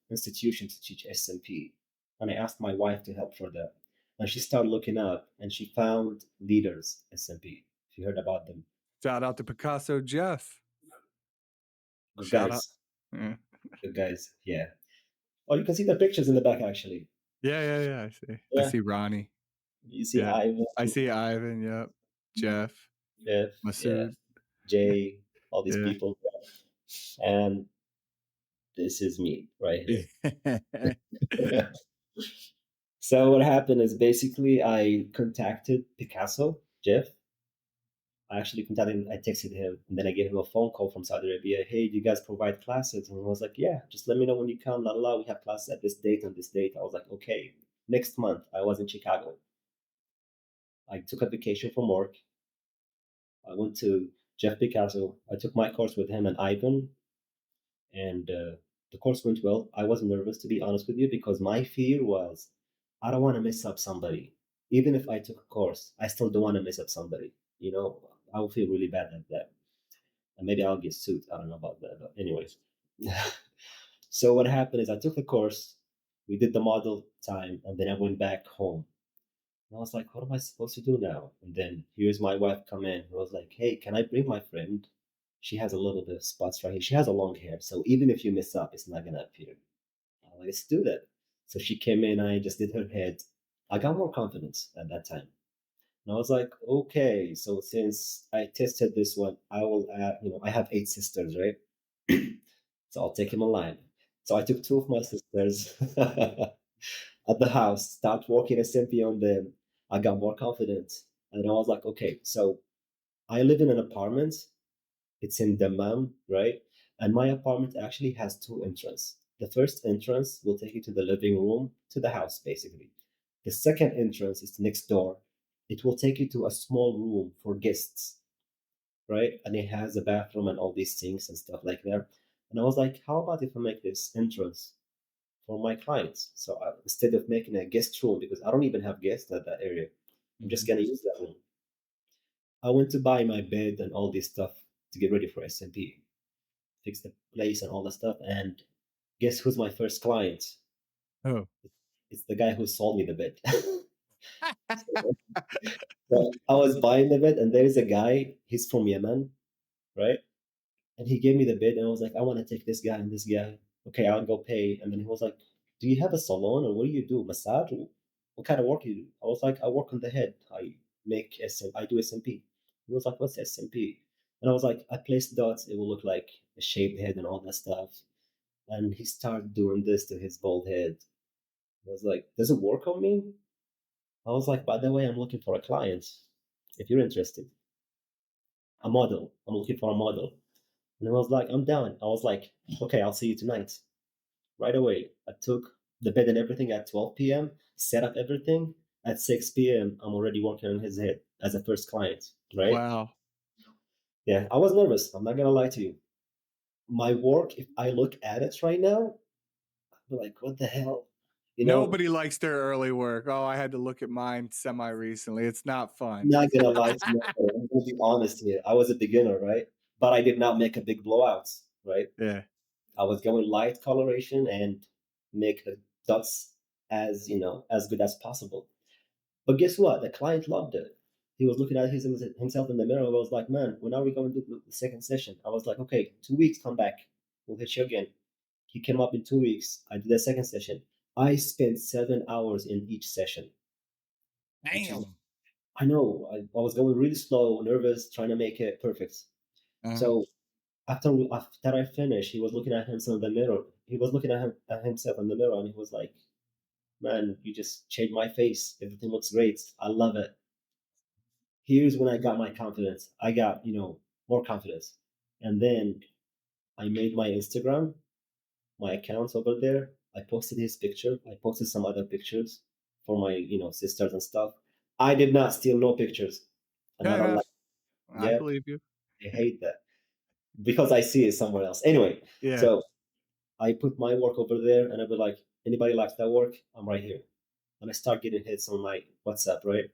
institutions to teach SMP. And I asked my wife to help for that. And she started looking up, and she found Leaders SMP. She heard about them. Shout out to Picasso Jeff. Good Shout out. guys. Good guys. Yeah. Oh, you can see the pictures in the back, actually. Yeah. I see. Yeah. I see Ronnie. You see Ivan. I see Ivan. Yep. Jeff. Masood. Jay. All these people. And this is me right here. So what happened is basically I contacted Picasso, Jeff. I actually contacted him, I texted him, and then I gave him a phone call from Saudi Arabia. Hey, do you guys provide classes? And he was like, yeah, just let me know when you come. La la, we have classes at this date and this date. I was like, okay. Next month, I was in Chicago. I took a vacation from work. I went to Jeff Picasso. I took my course with him and Ivan, and the course went well. I was nervous, to be honest with you, because my fear was I don't want to mess up somebody. Even if I took a course, I still don't want to mess up somebody. I will feel really bad at that. And maybe I'll get sued. I don't know about that. But anyways. So what happened is I took the course, we did the model time, and then I went back home. And I was like, what am I supposed to do now? And then here's my wife come in. I was like, hey, can I bring my friend? She has a little bit of spots right here. She has a long hair. So even if you mess up, it's not going to appear. I'm like, let's do that. So she came in, I just did her head. I got more confidence at that time. And I was like, okay, so since I tested this one, I will add, I have 8 sisters, right? So I'll take him alive. So I took 2 of my sisters at the house, start working SMP on them. I got more confident. And I was like, okay, so I live in an apartment. It's in Dammam, right? And my apartment actually has 2 entrances. The first entrance will take you to the living room, to the house, basically. The second entrance is next door. It will take you to a small room for guests, right? And it has a bathroom and all these things and stuff like that. And I was like, how about if I make this entrance for my clients? So instead of making a guest room, because I don't even have guests at that area, I'm just going to use that room. I went to buy my bed and all this stuff to get ready for SMP, fix the place and all the stuff. And guess who's my first client? Oh. It's the guy who sold me the bed. So I was buying the bed, and there is a guy, he's from Yemen, right? And he gave me the bed, and I was like, I want to take this guy and this guy. Okay, I'll go pay. And then he was like, do you have a salon, or what do you do? Massage? What kind of work you do? I was like, I work on the head. I do SMP. He was like, what's SMP? And I was like, I place dots. It will look like a shaved head and all that stuff. And he started doing this to his bald head. I was like, does it work on me? I was like, by the way, I'm looking for a client. If you're interested, a model. I'm looking for a model. And I was like, I'm down. I was like, okay, I'll see you tonight. Right away. I took the bed and everything at 12 p.m., set up everything. At 6 p.m., I'm already working on his head as a first client, right? Wow. Yeah, I was nervous. I'm not going to lie to you. My work, if I look at it right now, I'm like, what the hell? Nobody likes their early work. Oh, I had to look at mine semi-recently. It's not fun. I'm not going to lie to you. I'm going to be honest here. I was a beginner, right? But I did not make a big blowouts, right? Yeah. I was going light coloration and make the dots as good as possible. But guess what? The client loved it. He was looking at himself in the mirror. I was like, man, when are we going to do the second session? I was like, okay, 2 weeks, come back. We'll hit you again. He came up in 2 weeks. I did the second session. I spent 7 hours in each session. Damn. I know. I was going really slow, nervous, trying to make it perfect. So after I finished, he was looking at himself in the mirror. He was looking at himself in the mirror, and he was like, man, you just changed my face. Everything looks great. I love it. Here's when I got my confidence. I got, more confidence. And then I made my Instagram, my accounts over there. I posted his picture. I posted some other pictures for my, sisters and stuff. I did not steal no pictures. And I believe you. I hate that because I see it somewhere else. Anyway, so I put my work over there, and I'll be like, anybody likes that work? I'm right here. and I start getting hits on my WhatsApp, right?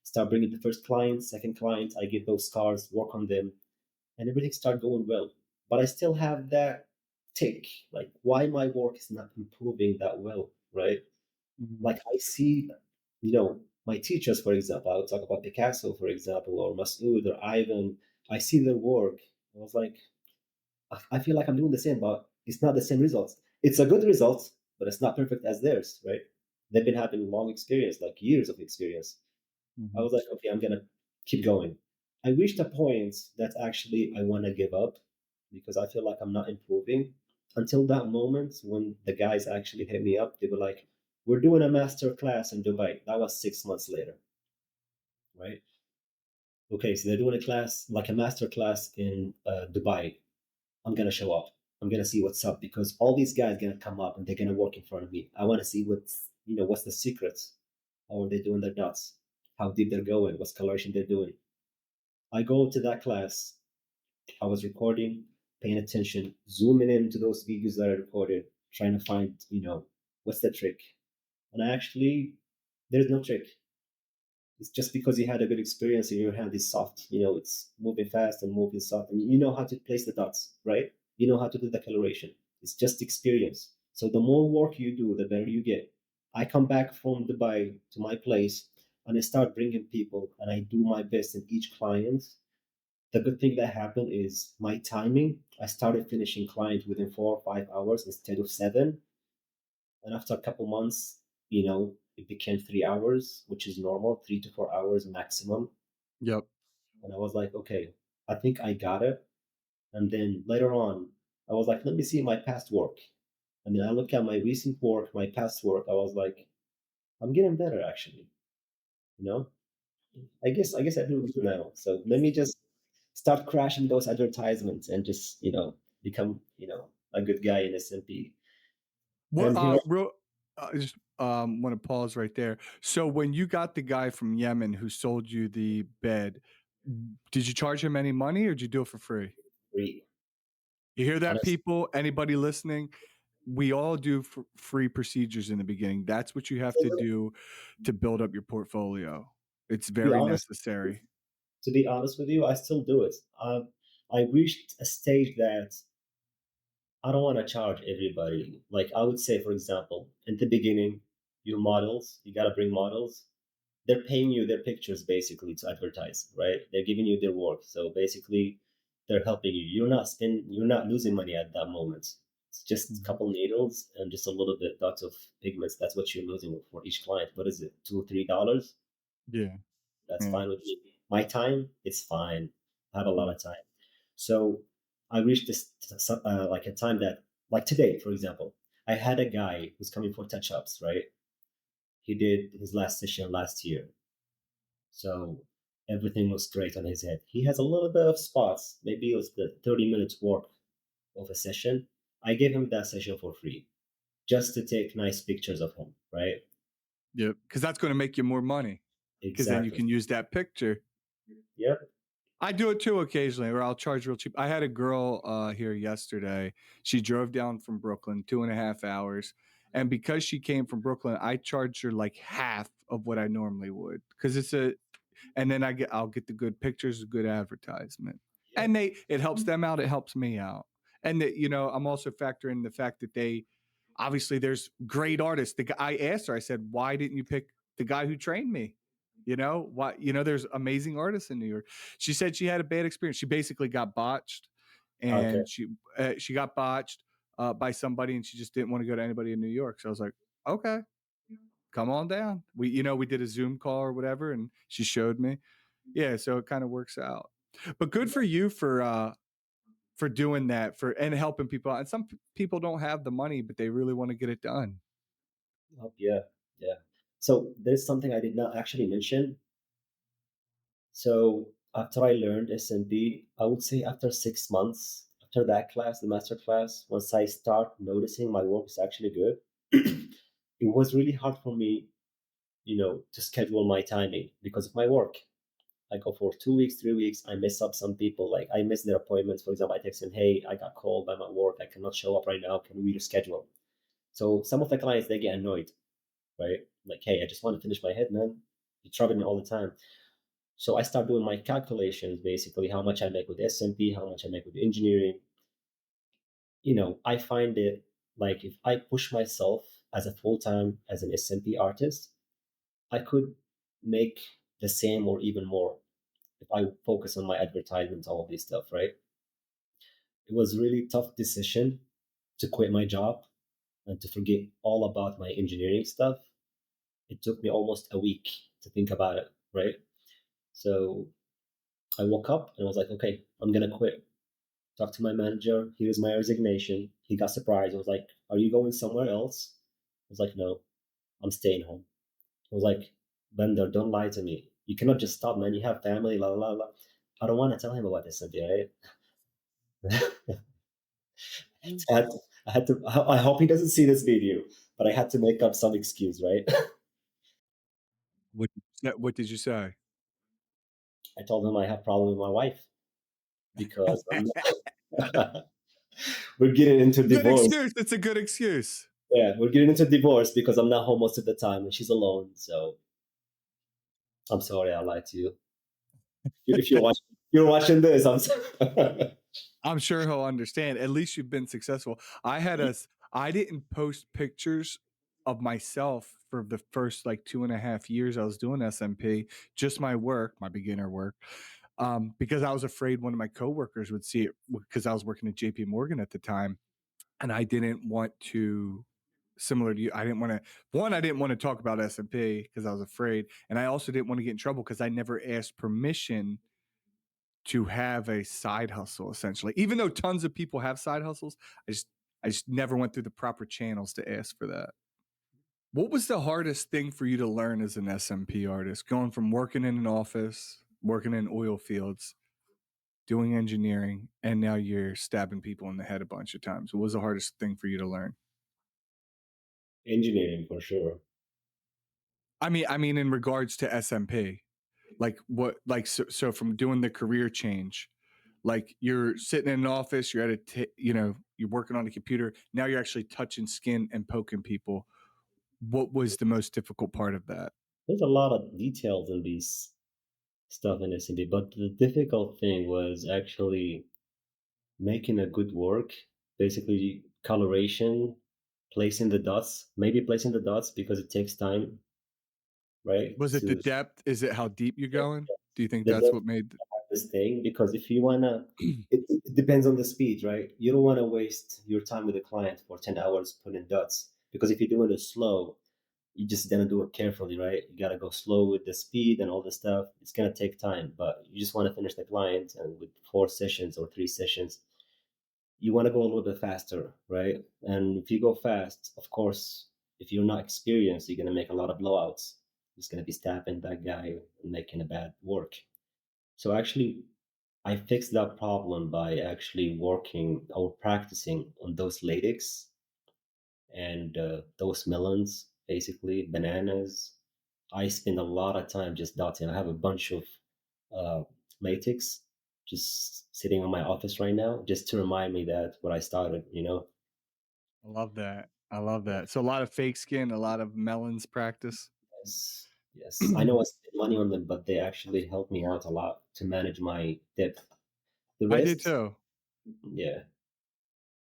Start bringing the first client, second client. I get those scars, work on them, and everything start going well. But I still have that tick, like why my work is not improving that well, right? Mhm. Like I see, my teachers, for example, I would talk about Picasso, for example, or Masood or Ivan. I see their work. I was like, I feel like I'm doing the same, but it's not the same results. It's a good result, but it's not perfect as theirs, right? They've been having long experience, like years of experience. I Mhm. was like, okay, I'm gonna keep going. I reached a point that actually I want to give up because I feel like I'm not improving. Until that moment when the guys actually hit me up, they were like, "We're doing a master class in Dubai." That was 6 months later, right? Okay, so they're doing a class, like a master class in Dubai. I'm gonna show up. I'm gonna see what's up because all these guys gonna come up and they're gonna work in front of me. I want to see what's the secrets. How are they doing their dots? How deep they're going? What's coloration they're doing? I go to that class. I was recording, paying attention, zooming into those videos that I recorded, trying to find, what's the trick. And I actually, there's no trick. It's just because you had a good experience and your hand is soft. It's moving fast and moving soft, and you know how to place the dots, right? You know how to do the coloration. It's just experience. So the more work you do, the better you get. I come back from Dubai to my place and I start bringing people and I do my best in each client. The good thing that happened is my timing. I started finishing clients within 4 or 5 hours instead of 7. And after a couple months, it became 3 hours, which is normal, 3 to 4 hours maximum. Yep. And I was like, okay, I think I got it. And then later on, I was like, let me see my past work. And then I look at my recent work, my past work. I was like, I'm getting better actually. You know, I guess I do good now. So let me just start crashing those advertisements and just become a good guy in SMP. What And here, real I just want to pause right there. So when you got the guy from Yemen who sold you the bed, did you charge him any money or did you do it for free? free, You hear that, honest. people? Anybody listening? We all do free procedures in the beginning. That's what you have to do to build up your portfolio. It's To be very honest, necessary. to be honest with you, I still do it. I reached a stage that I don't want to charge everybody. Like I would say, for example, in the beginning, your models, you gotta bring models. They're paying you their pictures basically to advertise, right? They're giving you their work. So basically they're helping you. You're not losing money at that moment. It's just a Mhm. couple needles and just a little bit dots of pigments. That's what you're losing for each client. What is it? $2 or $3? Yeah. That's Yeah. fine with me. My time, it's fine. I have a lot Yeah. of time. So I reached this like a time that, like today, for example, I had a guy who's coming for touch ups, right? He did his last session last year. So everything was great on his head. He has a little bit of spots. Maybe it was the 30 minutes work of a session. I gave him that session for free just to take nice pictures of him, right? Yep. Because that's going to make you more money. Because then you Exactly. can use that picture. Yep. I do it too occasionally, or I'll charge real cheap. I had a girl here yesterday. She drove down from Brooklyn 2.5 hours. And because she came from Brooklyn, I charged her like half of what I normally would. Because and then I'll get the good pictures, good advertisement. Yep. And it helps them out, it helps me out. And I'm also factoring the fact that obviously there's great artists. I asked her, I said, why didn't you pick the guy who trained me? Why, there's amazing artists in New York. She said she had a bad experience. She basically got botched, Okay. and she got botched by somebody, and she just didn't want to go to anybody in New York. So I was like, okay, come on down. We did a Zoom call or whatever, and she showed me. Yeah, so it kind of works out. But good for you for doing that and helping people out. And some people don't have the money, but they really want to get it done. Oh, yeah. Yeah. So there's something I did not actually mention. So after I learned SMP, I would say after 6 months, after that class, the master class, once I start noticing my work is actually good, it was really hard for me, to schedule my timing because of my work. I go for 2 weeks, 3 weeks, I mess up some people. Like I miss their appointments. For example, I text them, hey, I got called by my work. I cannot show up right now. Can we reschedule? So some of the clients, they get annoyed, right? like, hey, I just want to finish my head, man. You're troubling me all the time. So I start doing my calculations, basically how much I make with SMP, how much I make with engineering. I find it like if I push myself as a full time as an SMP artist, I could make the same or even more if I focus on my advertisements, all of this stuff, right? It was a really tough decision to quit my job and to forget all about my engineering stuff. It took me almost a week to think about it, right? So I woke up and I was like, okay, I'm gonna quit. Talked to my manager. Here's my resignation. He got surprised. I was like, are you going somewhere else? I was like, no, I'm staying home. I was like, Bandar, don't lie to me. You cannot just stop, man. You have family, la la la. I don't want to tell him about this, right? I had to, I hope he doesn't see this video, but I had to make up some excuse, right? What did you say? I told him I have problem with my wife because we're getting into Good divorce. excuse. It's a good excuse. Yeah, we're getting into divorce because I'm not home most of the time and she's alone. So I'm sorry I lied to you. If you're watching this, I'm sorry. I'm sure he'll understand. At least you've been successful. I didn't post pictures of myself for the first like 2.5 years I was doing SMP, just my work, my beginner work. Because I was afraid one of my coworkers would see it because I was working at JP Morgan at the time. And I didn't want to, similar to you, I didn't want to talk about SMP because I was afraid. And I also didn't want to get in trouble because I never asked permission to have a side hustle, essentially. Even though tons of people have side hustles, I just never went through the proper channels to ask for that. What was the hardest thing for you to learn as an SMP artist? Going from working in an office, working in oil fields, doing engineering, and now you're stabbing people in the head a bunch of times. What was the hardest thing for you to learn? Engineering for sure. I mean, in regards to SMP, like what, like so from doing the career change, like you're sitting in an office, you're at you're working on a computer. Now you're actually touching skin and poking people. What was the most difficult part of that? There's a lot of details in these stuff in SMP, but the difficult thing was actually making a good work, basically coloration, placing the dots, maybe placing the dots because it takes time, right? Was it the To depth? Is it how deep you're going? Do you think the that's depth what made? of this thing, because if you wanna, it depends on the speed, right? You don't want to waste your time with a client for 10 hours putting dots because if you're doing it slow, you just gonna do it carefully, right? You gotta go slow with the speed and all the stuff. It's gonna take time, but you just want to finish the client, and with 4 sessions or 3 sessions, you want to go a little bit faster, right? And if you go fast, of course, if you're not experienced, you're gonna make a lot of blowouts. It's gonna be stabbing that guy and making a bad work. So actually, I fixed that problem by actually working or practicing on those latex and those melons, basically bananas. I spend a lot of time just dotting. I have a bunch of uh, latex just sitting on my office right now, just to remind me that what I started. I love that. I love that. So a lot of fake skin, a lot of melons practice. Yes, yes. I know I spend money on them, but they actually help me out a lot to manage my depth. The I did rest, too. yeah.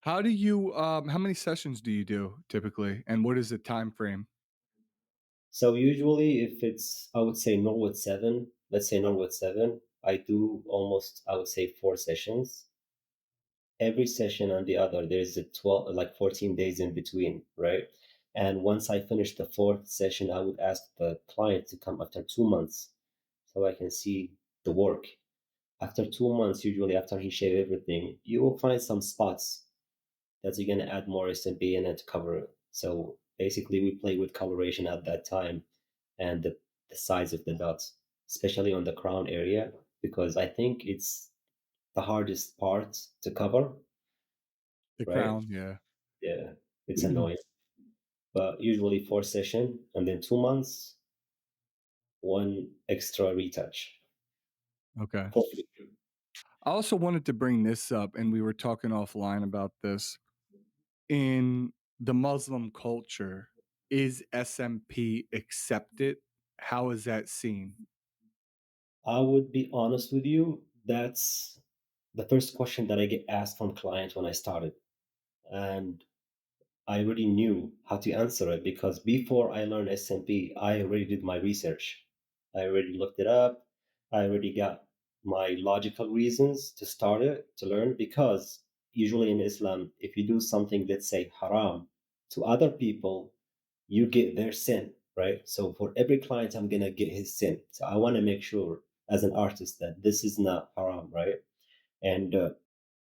How do you how many sessions do you do typically, and what is the time frame? So usually, if it's, I would say Norwood 7, let's say Norwood 7, I do almost, I would say 4 sessions. Every session on the other, there's a 12, like 14 days in between, right? And once I finish the fourth session, I would ask the client to come after 2 months so I can see the work. After 2 months, usually after he shaved everything, you will find some spots that you're gonna add more SMP in it to cover it. So basically, we play with coloration at that time and the size of the dots, especially on the crown area, because I think it's the hardest part to cover, The right? crown, yeah. Yeah, it's annoying. But usually 4 session and then 2 months, one extra retouch. Okay. Hopefully. I also wanted to bring this up, and we were talking offline about this. In the Muslim culture, is SMP accepted? How is that seen? I would be honest with you. That's the first question that I get asked from clients when I started. And I already knew how to answer it because before I learned SMP, I already did my research. I already looked it up. I already got my logical reasons to start it, to learn, because usually in Islam, if you do something, let's say haram, to other people, you get their sin, right? So for every client, I'm going to get his sin. So I want to make sure as an artist that this is not haram, right? And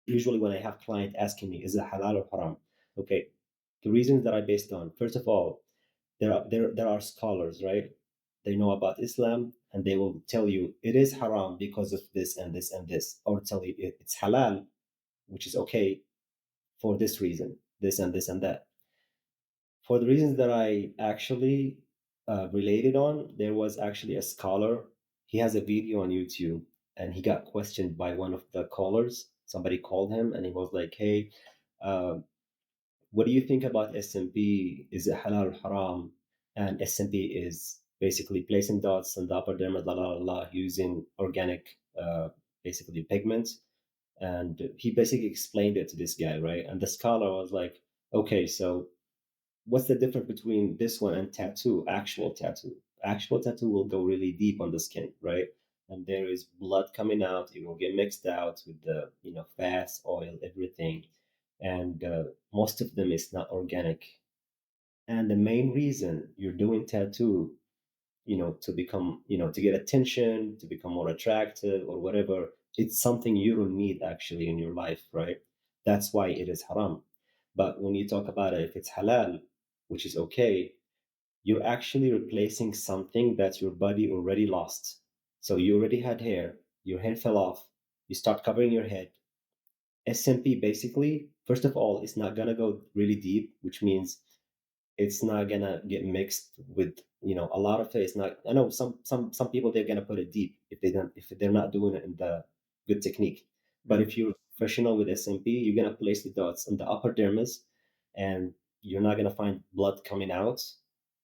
usually when I have client asking me, is it halal or haram? Okay, the reasons that I based on, first of all, there are scholars, right? They know about Islam and they will tell you it is haram because of this and this and this, or tell you it's halal, which is okay for this reason, this and this and that. For the reasons that I actually related on, there was actually a scholar. He has a video on YouTube, and he got questioned by one of the callers. Somebody called him, and he was like, "Hey, uh, what do you think about SMP? Is it halal or haram?" And SMP is basically placing dots on the upper dermis, la la la, la using organic, basically pigments. And he basically explained it to this guy, right? And the scholar was like, "Okay, so what's the difference between this one and tattoo, actual tattoo? Actual tattoo will go really deep on the skin, right? And there is blood coming out. It will get mixed out with the, fats, oil, everything. And most of them is not organic. And the main reason you're doing tattoo, to become, to get attention, to become more attractive or whatever, it's something you don't need actually in your life, right? That's why it is haram. But when you talk about it, if it's halal, which is okay, you're actually replacing something that your body already lost. So you already had hair, your hair fell off, you start covering your head. SMP basically, first of all, it's not gonna go really deep, which means it's not gonna get mixed with a lot of it. It's not. I know some people they're gonna put it deep if they're not doing it in the good technique. But if you're professional with SMP, you're gonna place the dots on the upper dermis, and you're not gonna find blood coming out,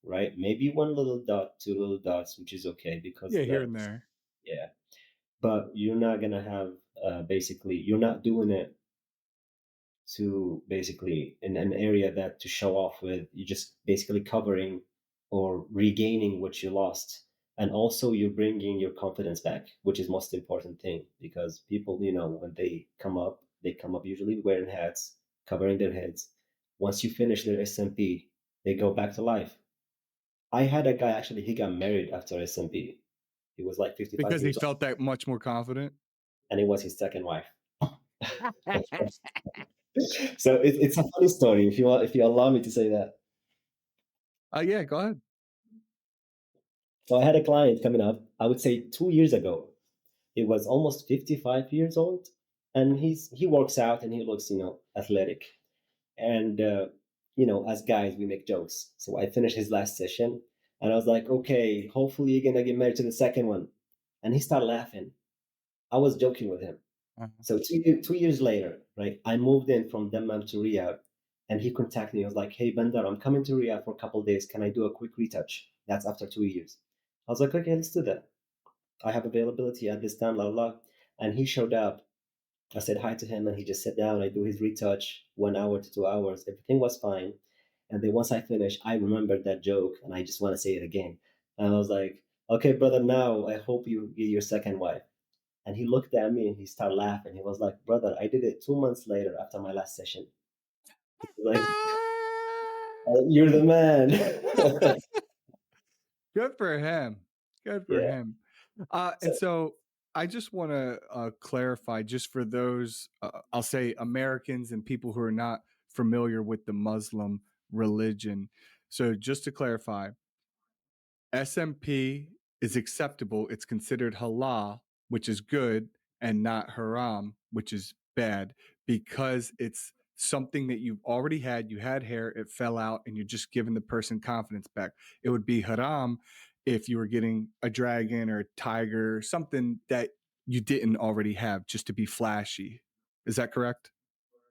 right? Maybe one little dot, two little dots, which is okay because Yeah, here and there. yeah. But you're not gonna have basically you're not doing it to basically in an area that to show off with. You're just basically covering or regaining what you lost, and also you're bringing your confidence back, which is most important thing, because people, when they come up usually wearing hats, covering their heads. Once you finish their SMP, they go back to life. I had a guy, actually, he got married after SMP. He was like 55 Because he years old, felt that much more confident. and it was his second wife. So it's a funny story, if you allow me to say that. Yeah, go ahead. So I had a client coming up, I would say 2 years ago. He was almost 55 years old, and he works out and he looks, athletic. And as guys, we make jokes. So I finished his last session, and I was like, okay, hopefully you're gonna get married to the second one. And he started laughing. I was joking with him. So 2 years later, right, I moved in from Dammam to Riyadh, and he contacted me. He was like, "Hey, Bandar, I'm coming to Riyadh for a couple of days. Can I do a quick retouch?" That's after 2 years. I was like, "Okay, let's do that. I have availability at this time, la la." And he showed up. I said hi to him, and he just sat down. I do his retouch, 1 hour to 2 hours. Everything was fine. And then once I finished, I remembered that joke, and I just want to say it again. And I was like, "Okay, brother, now I hope you get your second wife." And he looked at me and he started laughing. He was like, "Brother, I did it 2 months later after my last session." He was like, "You're the man." Good for him. Good for Yeah. him. So, And so I just want to clarify, just for those, I'll say Americans and people who are not familiar with the Muslim religion. So just to clarify, SMP is acceptable. It's considered halal, which is good, and not haram, which is bad, because it's something that you've already had. You had hair, it fell out, and you're just giving the person confidence back. It would be haram if you were getting a dragon or a tiger, something that you didn't already have, just to be flashy. Is that correct?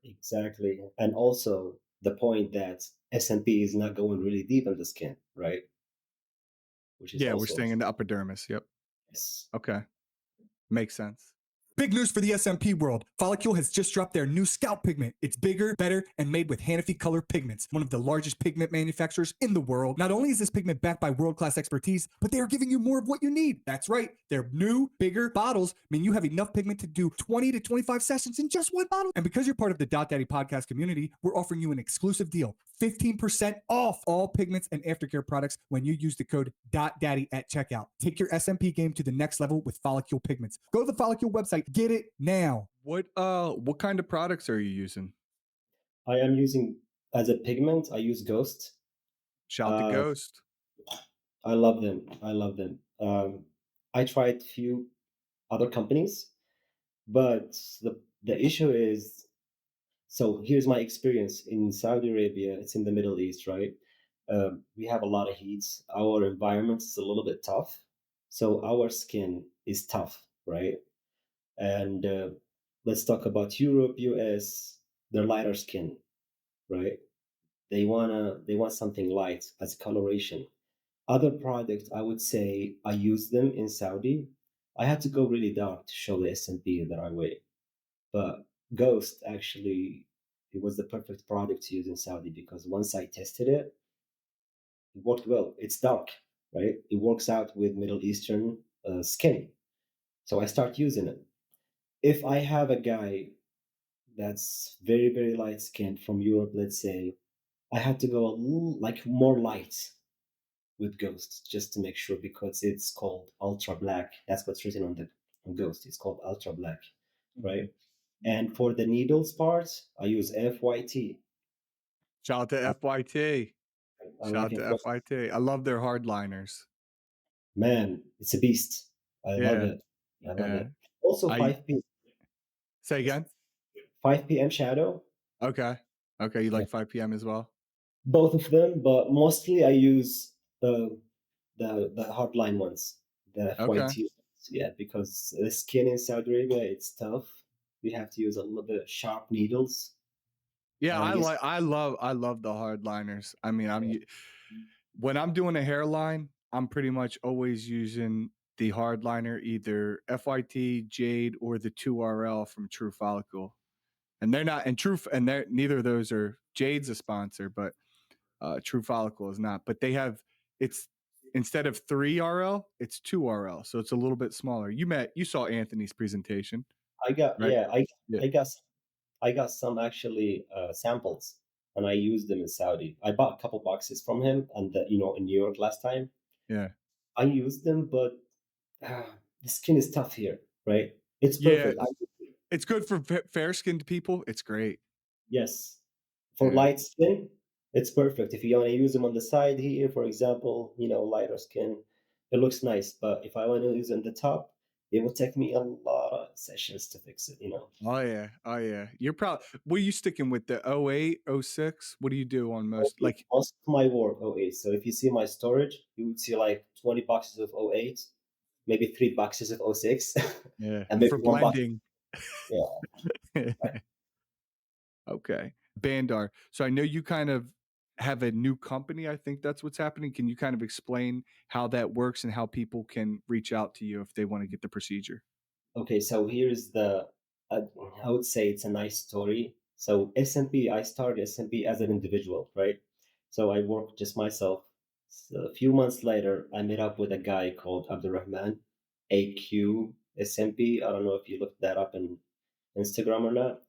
exactly. And also the point that SMP is not going really deep in the skin, right? Which is Yeah, we're also staying in the epidermis. Yep. yes. Okay. Makes sense. Big news for the SMP world. Follicule has just dropped their new scalp pigment. It's bigger, better, and made with Hanafi Color Pigments, one of the largest pigment manufacturers in the world. Not only is this pigment backed by world-class expertise, but they are giving you more of what you need. That's right. Their new, bigger bottles mean you have enough pigment to do 20 to 25 sessions in just one bottle. And because you're part of the Dattie podcast community, we're offering you an exclusive deal. 15% off all pigments and aftercare products when you use the code DADDY at checkout. Take your SMP game to the next level with Follicule Pigments. Go to the Follicule website. Get it now. What kind of products are you using? I am using as a pigment. I use Ghost. Shout the Ghost. I love them. I love them. I tried few other companies, but the issue is, so here's my experience in Saudi Arabia. It's in the Middle East, right? We have a lot of heat. Our environment is a little bit tough, so our skin is tough, right? And let's talk about Europe, US. They're lighter skin, right? They want something light as coloration. Other products, I would say, I use them in Saudi. I had to go really dark to show the SMP the right way. But Ghost actually, it was the perfect product to use in Saudi because once I tested it, it worked well. It's dark, right? It works out with Middle Eastern skin. So I start using it. If I have a guy that's very, very light skinned from Europe, let's say, I had to go a little, like more light with Ghost just to make sure because it's called ultra black. That's what's written on Ghost. It's called ultra black, right? And for the needles part, I use FYT. Shout out to FYT. I Shout like out it. to FYT. I love their hardliners. Man, it's a beast. I love Yeah. it. I love Yeah. it. Also, I- 5 p.m. Say again. 5 p.m. shadow. Okay. Okay. You like 5 p.m. as well? Both of them, but mostly I use the hardline ones, the Okay. FYT ones. Yeah, because the skin in Saudi Arabia, it's tough. We have to use a little bit sharp needles. Yeah, I use- I love the hardliners. I mean, when I'm doing a hairline, I'm pretty much always using the hardliner, either FYT, Jade, or the 2RL from True Follicle. And they're not, and they're neither of those are. Jade's a sponsor, but True Follicle is not. But they have, it's instead of 3RL, it's 2RL, so it's a little bit smaller. You saw Anthony's presentation. I got right? yeah, I got some actually samples, and I used them in Saudi. I bought a couple boxes from him, and in New York last time. Yeah. I used them, but the skin is tough here, right? It's Yeah. perfect. It's good for fair-skinned people. It's great. Yes. For Yeah. light skin, it's perfect. If you want to use them on the side here, for example, lighter skin, it looks nice. But if I want to use it on the top, it will take me a lot of sessions to fix it, Oh yeah. Oh yeah. You're probably, what are you sticking with, the 08, 06? What do you do on most? Like, Most of my work 08. So if you see my storage, you would see like 20 boxes of 08, maybe 3 boxes of 06, yeah, and maybe for one box. blending. Yeah. Okay. Bandar. So I know you kind of have a new company. I think that's what's happening. Can you kind of explain how that works and how people can reach out to you if they want to get the procedure? Okay, so here's I would say it's a nice story. So SMP, I started SMP as an individual, right? So I worked just myself. So a few months later, I met up with a guy called Abdurrahman, AQ SMP. I don't know if you looked that up in Instagram or not,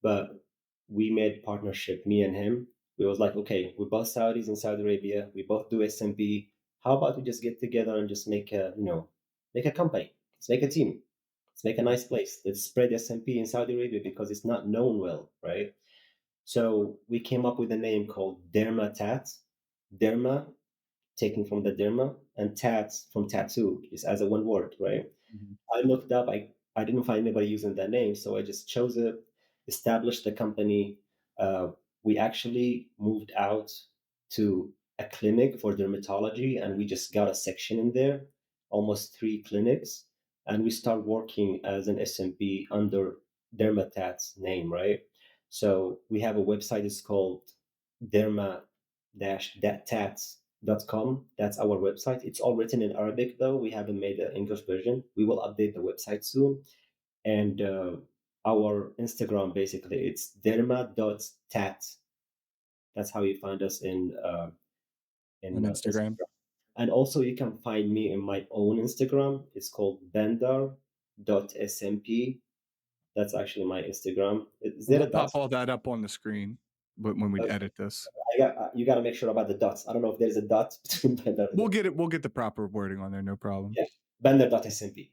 but we made partnership, me and him. We was like, okay, we're both Saudis in Saudi Arabia. We both do SMP. How about we just get together and just make a company? Let's make a team. Let's make a nice place. Let's spread SMP in Saudi Arabia because it's not known well, right? So we came up with a name called DermaTat. Derma, taken from the derma, and tat from tattoo, is as a one word, right? I looked up, I didn't find anybody using that name, so I just chose it, established the company. We actually moved out to a clinic for dermatology, and we just got a section in there, almost 3 clinics, and we start working as an SMP under DermaTat's name, right? So we have a website, it's called tats.com. That's our website. It's all written in Arabic, though. We haven't made the English version. We will update the website soon. And our Instagram, basically, it's derma.tat. That's how you find us in On Instagram. Instagram. And also, you can find me in my own Instagram. It's called Bandar.SMP. That's actually my Instagram. Is there We'll a dot? pop all that up on the screen, but when we Okay. edit this, You got to make sure about the dots. I don't know if there's a dot between Bandar. we'll get it. We'll get the proper wording on there. No problem. Yeah, Bandar.SMP.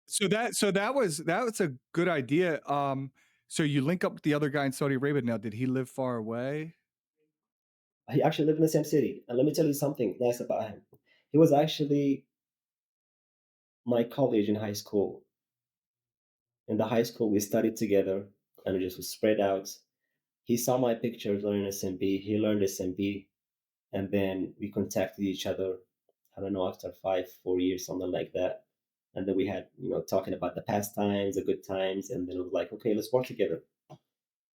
So that was a good idea. So you link up with the other guy in Saudi Arabia. Now, did he live far away? He actually lived in the same city. And let me tell you something nice about him. He was actually my colleague in high school. In the high school, we studied together and we just was spread out. He saw my pictures learning SMP. He learned SMP. And then we contacted each other. I don't know, after 4 years, something like that. And then we had, talking about the past times, the good times. And then it was like, okay, let's work together.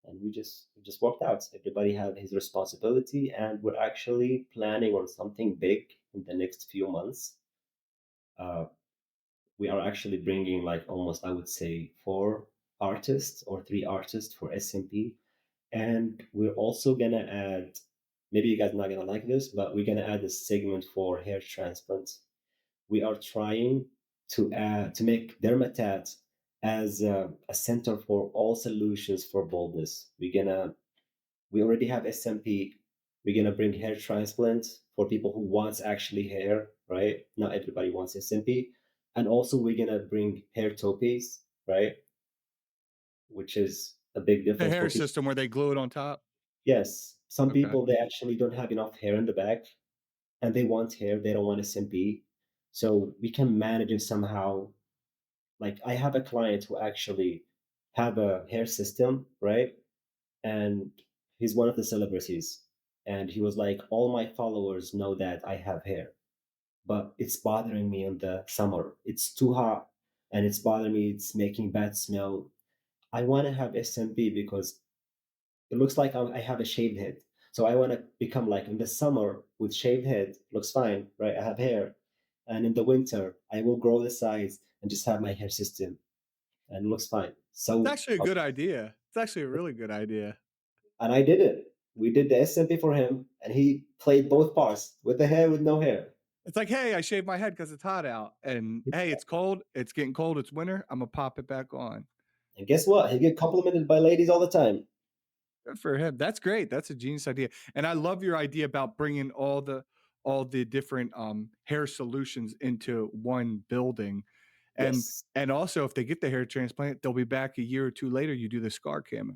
And we just worked out. Everybody had his responsibility, and we're actually planning on something big in the next few months. We are actually bringing like almost, I would say, 4 artists or 3 artists for SMP, and we're also gonna add. Maybe you guys are not gonna like this, but we're gonna add a segment for hair transplants. We are trying to make DermaTat as a center for all solutions for baldness. We already have SMP. We're gonna bring hair transplants for people who wants actually hair, right? Not everybody wants SMP. And also we're gonna bring hair topes, right? Which is a big The difference hair for people. system where they glue it on top. Yes, some Okay. people they actually don't have enough hair in the back, and they want hair. They don't want SMP, so we can manage it somehow. Like I have a client who actually have a hair system, right? And he's one of the celebrities. And he was like, all my followers know that I have hair, but it's bothering me in the summer. It's too hot and it's bothering me. It's making bad smell. I want to have SMP because it looks like I have a shaved head. So I want to become like in the summer with shaved head, looks fine, right? I have hair. And in the winter, I will grow the sides and just have my hair system and it looks fine. So, It's actually a good idea. It's actually a really good idea. and I did it. We did the SMP for him, and he played both parts with the hair, with no hair. It's like, hey, I shaved my head because it's hot out, and hey, it's cold. It's getting cold. It's winter. I'm gonna pop it back on. And guess what? He get complimented by ladies all the time. Good for him. That's great. That's a genius idea, and I love your idea about bringing all the different hair solutions into one building, and Yes, and also if they get the hair transplant, they'll be back a year or two later. You do the scar camo.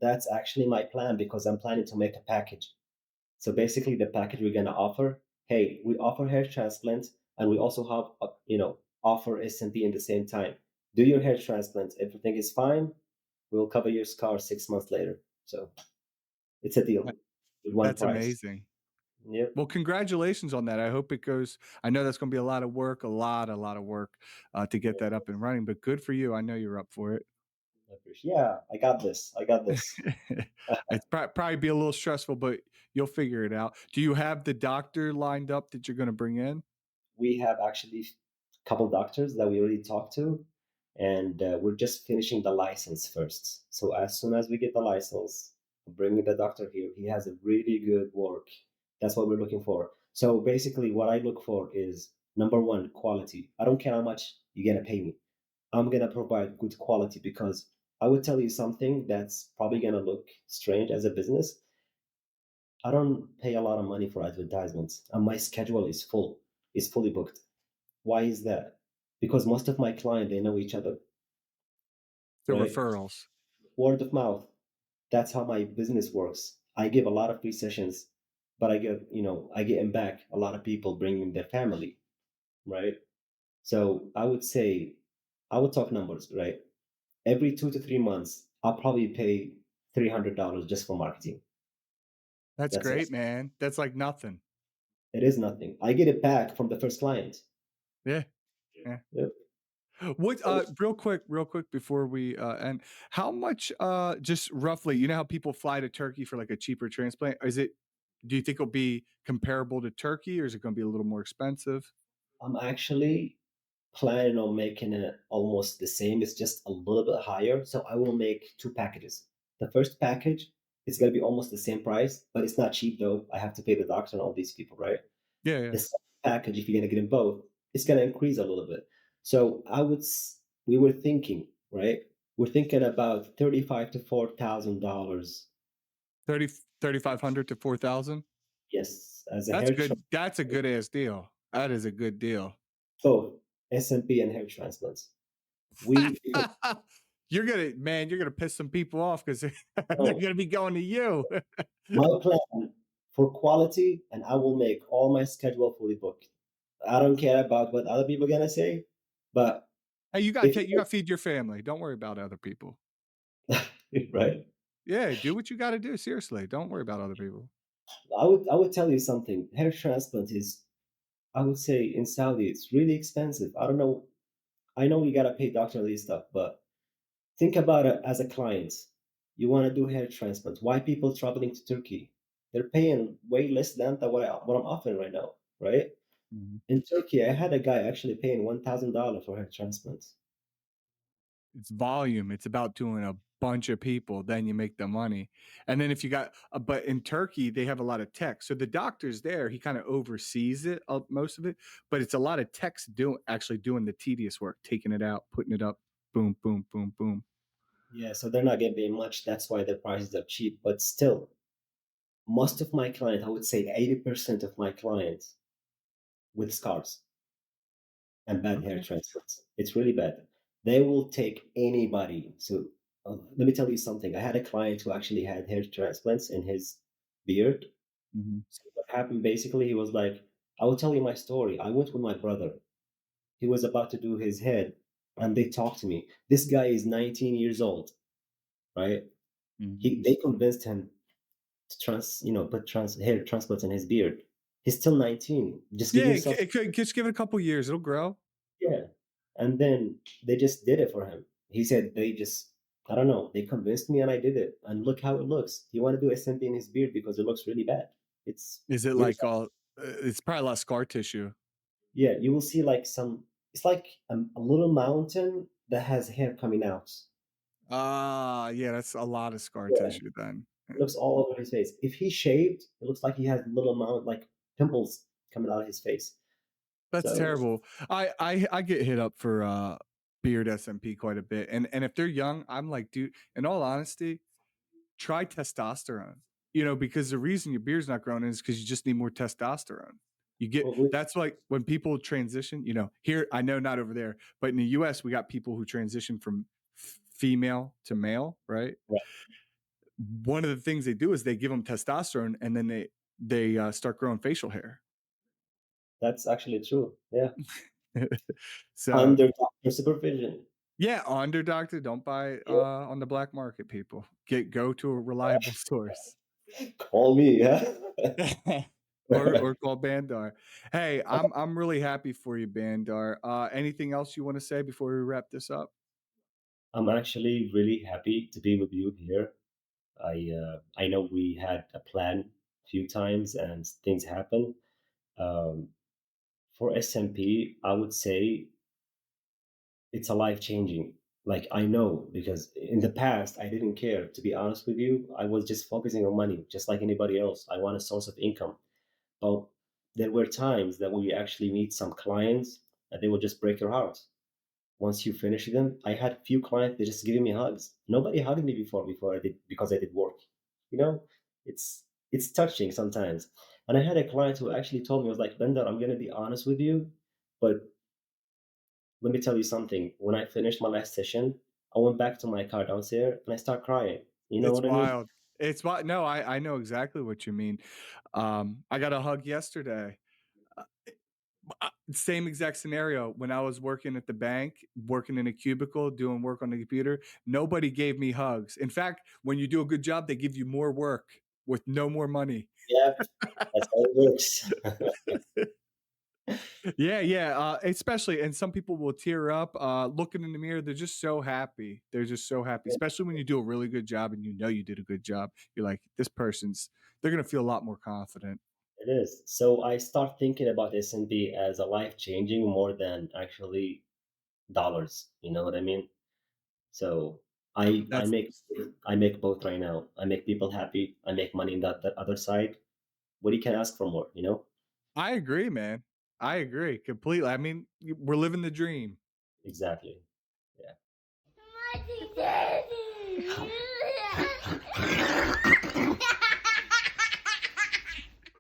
that's actually my plan because I'm planning to make a package. So basically, the package we're gonna offer, hey, we offer hair transplants, and we also have, offer SMP in the same time. Do your hair transplant. Everything is fine. We'll cover your scar 6 months later. So it's a deal with one That's price. amazing. Yep. Well, congratulations on that. I hope it goes. I know that's going to be a lot of work, a lot of work to get that up and running. But good for you. I know you're up for it. Yeah, I got this. I got this. It's probably be a little stressful, but you'll figure it out. Do you have the doctor lined up that you're going to bring in? We have actually a couple doctors that we already talked to, and we're just finishing the license first. So as soon as we get the license, bringing the doctor here, he has a really good work. That's what we're looking for. So basically, what I look for is number one, quality. I don't care how much you're gonna pay me. I'm gonna provide good quality because I would tell you something that's probably gonna look strange as a business. I don't pay a lot of money for advertisements, and my schedule is full, is fully booked. Why is that? Because most of my clients they know each other, The right? referrals. Word of mouth. That's how my business works. I give a lot of free sessions, but I get in back a lot of people bringing their family, right? So I would say, I would talk numbers, right? Every 2 to 3 months, I'll probably pay $300 just for marketing. That's That's it. great, man. That's like nothing. It is nothing. I get it back from the first client. Yeah. Yeah. Yep. What real quick before we end, how much just roughly, you know how people fly to Turkey for like a cheaper transplant? Do you think it'll be comparable to Turkey or is it going to be a little more expensive? I'm actually planning on making it almost the same. It's just a little bit higher. So I will make two packages. The first package is going to be almost the same price, but it's not cheap though. I have to pay the doctor and all these people, right? Yeah, yeah. The second package, if you're going to get them both, it's going to increase a little bit. So we were thinking, right? We're thinking about 35 to $4,000. 3,500 to 4,000. Yes, as a That's hair good. That's a good ass deal. That is a good deal. both SMP and hair transplants. We You're gonna piss some people off because they're no, gonna be going to you. my plan for quality, and I will make all my schedule fully booked. I don't care about what other people are gonna say, but Hey, if you got to feed your family. Don't worry about other people. right, Yeah, do what you got to do. Seriously, don't worry about other people. I would tell you something. Hair transplant is, I would say, in Saudi, it's really expensive. I don't know. I know you gotta pay doctor and stuff, but think about it as a client. You want to do hair transplant. Why people traveling to Turkey? They're paying way less than what I'm offering right now, right? Mhm. In Turkey, I had a guy actually paying $1,000 for hair transplants. It's volume. It's about doing a bunch of people, then you make the money. And then if you got, but in Turkey, they have a lot of tech. So the doctor's there, he kind of oversees it, most of it, but it's a lot of techs actually doing the tedious work, taking it out, putting it up, boom, boom, boom, boom. Yeah, so they're not getting paid much. That's why their prices are cheap. But still, most of my clients, I would say 80% of my clients with scars and bad hair Okay. transplants. It's really bad. They will take anybody. So let me tell you something. I had a client who actually had hair transplants in his beard. Mhm. So what happened basically, he was like, I will tell you my story. I went with my brother. He was about to do his head, and they talked to me. This guy is 19 years old, right? Mhm. They convinced him to put hair transplants in his beard. He's still 19. Just give Yeah, yourself, it could just give it a couple years, it'll grow. yeah. And then they just did it for him. He said I don't know, they convinced me and I did it. And look how it looks. He want to do SMP in his beard because it looks really bad. It's Is it really like all? It's probably a lot of scar tissue. Yeah, you will see like it's like a little mountain that has hair coming out. Ah, yeah, that's a lot of scar Yeah, tissue then. it looks all over his face. If he shaved, it looks like he has little amount like pimples coming out of his face. That's So, terrible. I get hit up for beard SMP quite a bit. And if they're young, I'm like, dude, in all honesty, try testosterone. You know, because the reason your beard's not growing is because you just need more testosterone. You get well, we, that's like when people transition, you know, here I know not over there, but in the US we got people who transition from female to male, right? right, One of the things they do is they give them testosterone and then they start growing facial hair. that's actually true. Yeah, So under doctor supervision. yeah, under doctor, don't buy Yeah. on the black market, people. Go to a reliable source. Call me, yeah. Or call Bandar. Hey, I'm really happy for you, Bandar. Anything else you want to say before we wrap this up? I'm actually really happy to be with you here. I know we had a plan a few times and things happen. Um, for SMP, I would say it's a life changing. Like I know because in the past I didn't care. To be honest with you, I was just focusing on money, just like anybody else. I want a source of income. But there were times that we actually meet some clients and they will just break your heart. Once you finish them, I had few clients that just giving me hugs. Nobody hugged me before I did because I did work. You know, it's touching sometimes. And I had a client who actually told me, was like, Bender, I'm gonna be honest with you, but let me tell you something. When I finished my last session, I went back to my car downstairs and I start crying. You know It's what I mean? wild. It's wild. No, I know exactly what you mean. I got a hug yesterday. Uh, Same exact scenario when I was working at the bank, working in a cubicle, doing work on the computer. Nobody gave me hugs. In fact, when you do a good job, they give you more work with no more money. Yeah, that's how it works. Yeah. Especially, and some people will tear up looking in the mirror. They're just so happy. They're just so happy, especially when you do a really good job and you know you did a good job. You're like, they're going to feel a lot more confident. It is. So I start thinking about S&P as a life changing more than actually dollars. You know what I mean? So I That's, make both right now. I make people happy. I make money in that other side. What you can ask for more, you know? I agree, man. I agree completely. I mean, we're living the dream. Exactly. Yeah.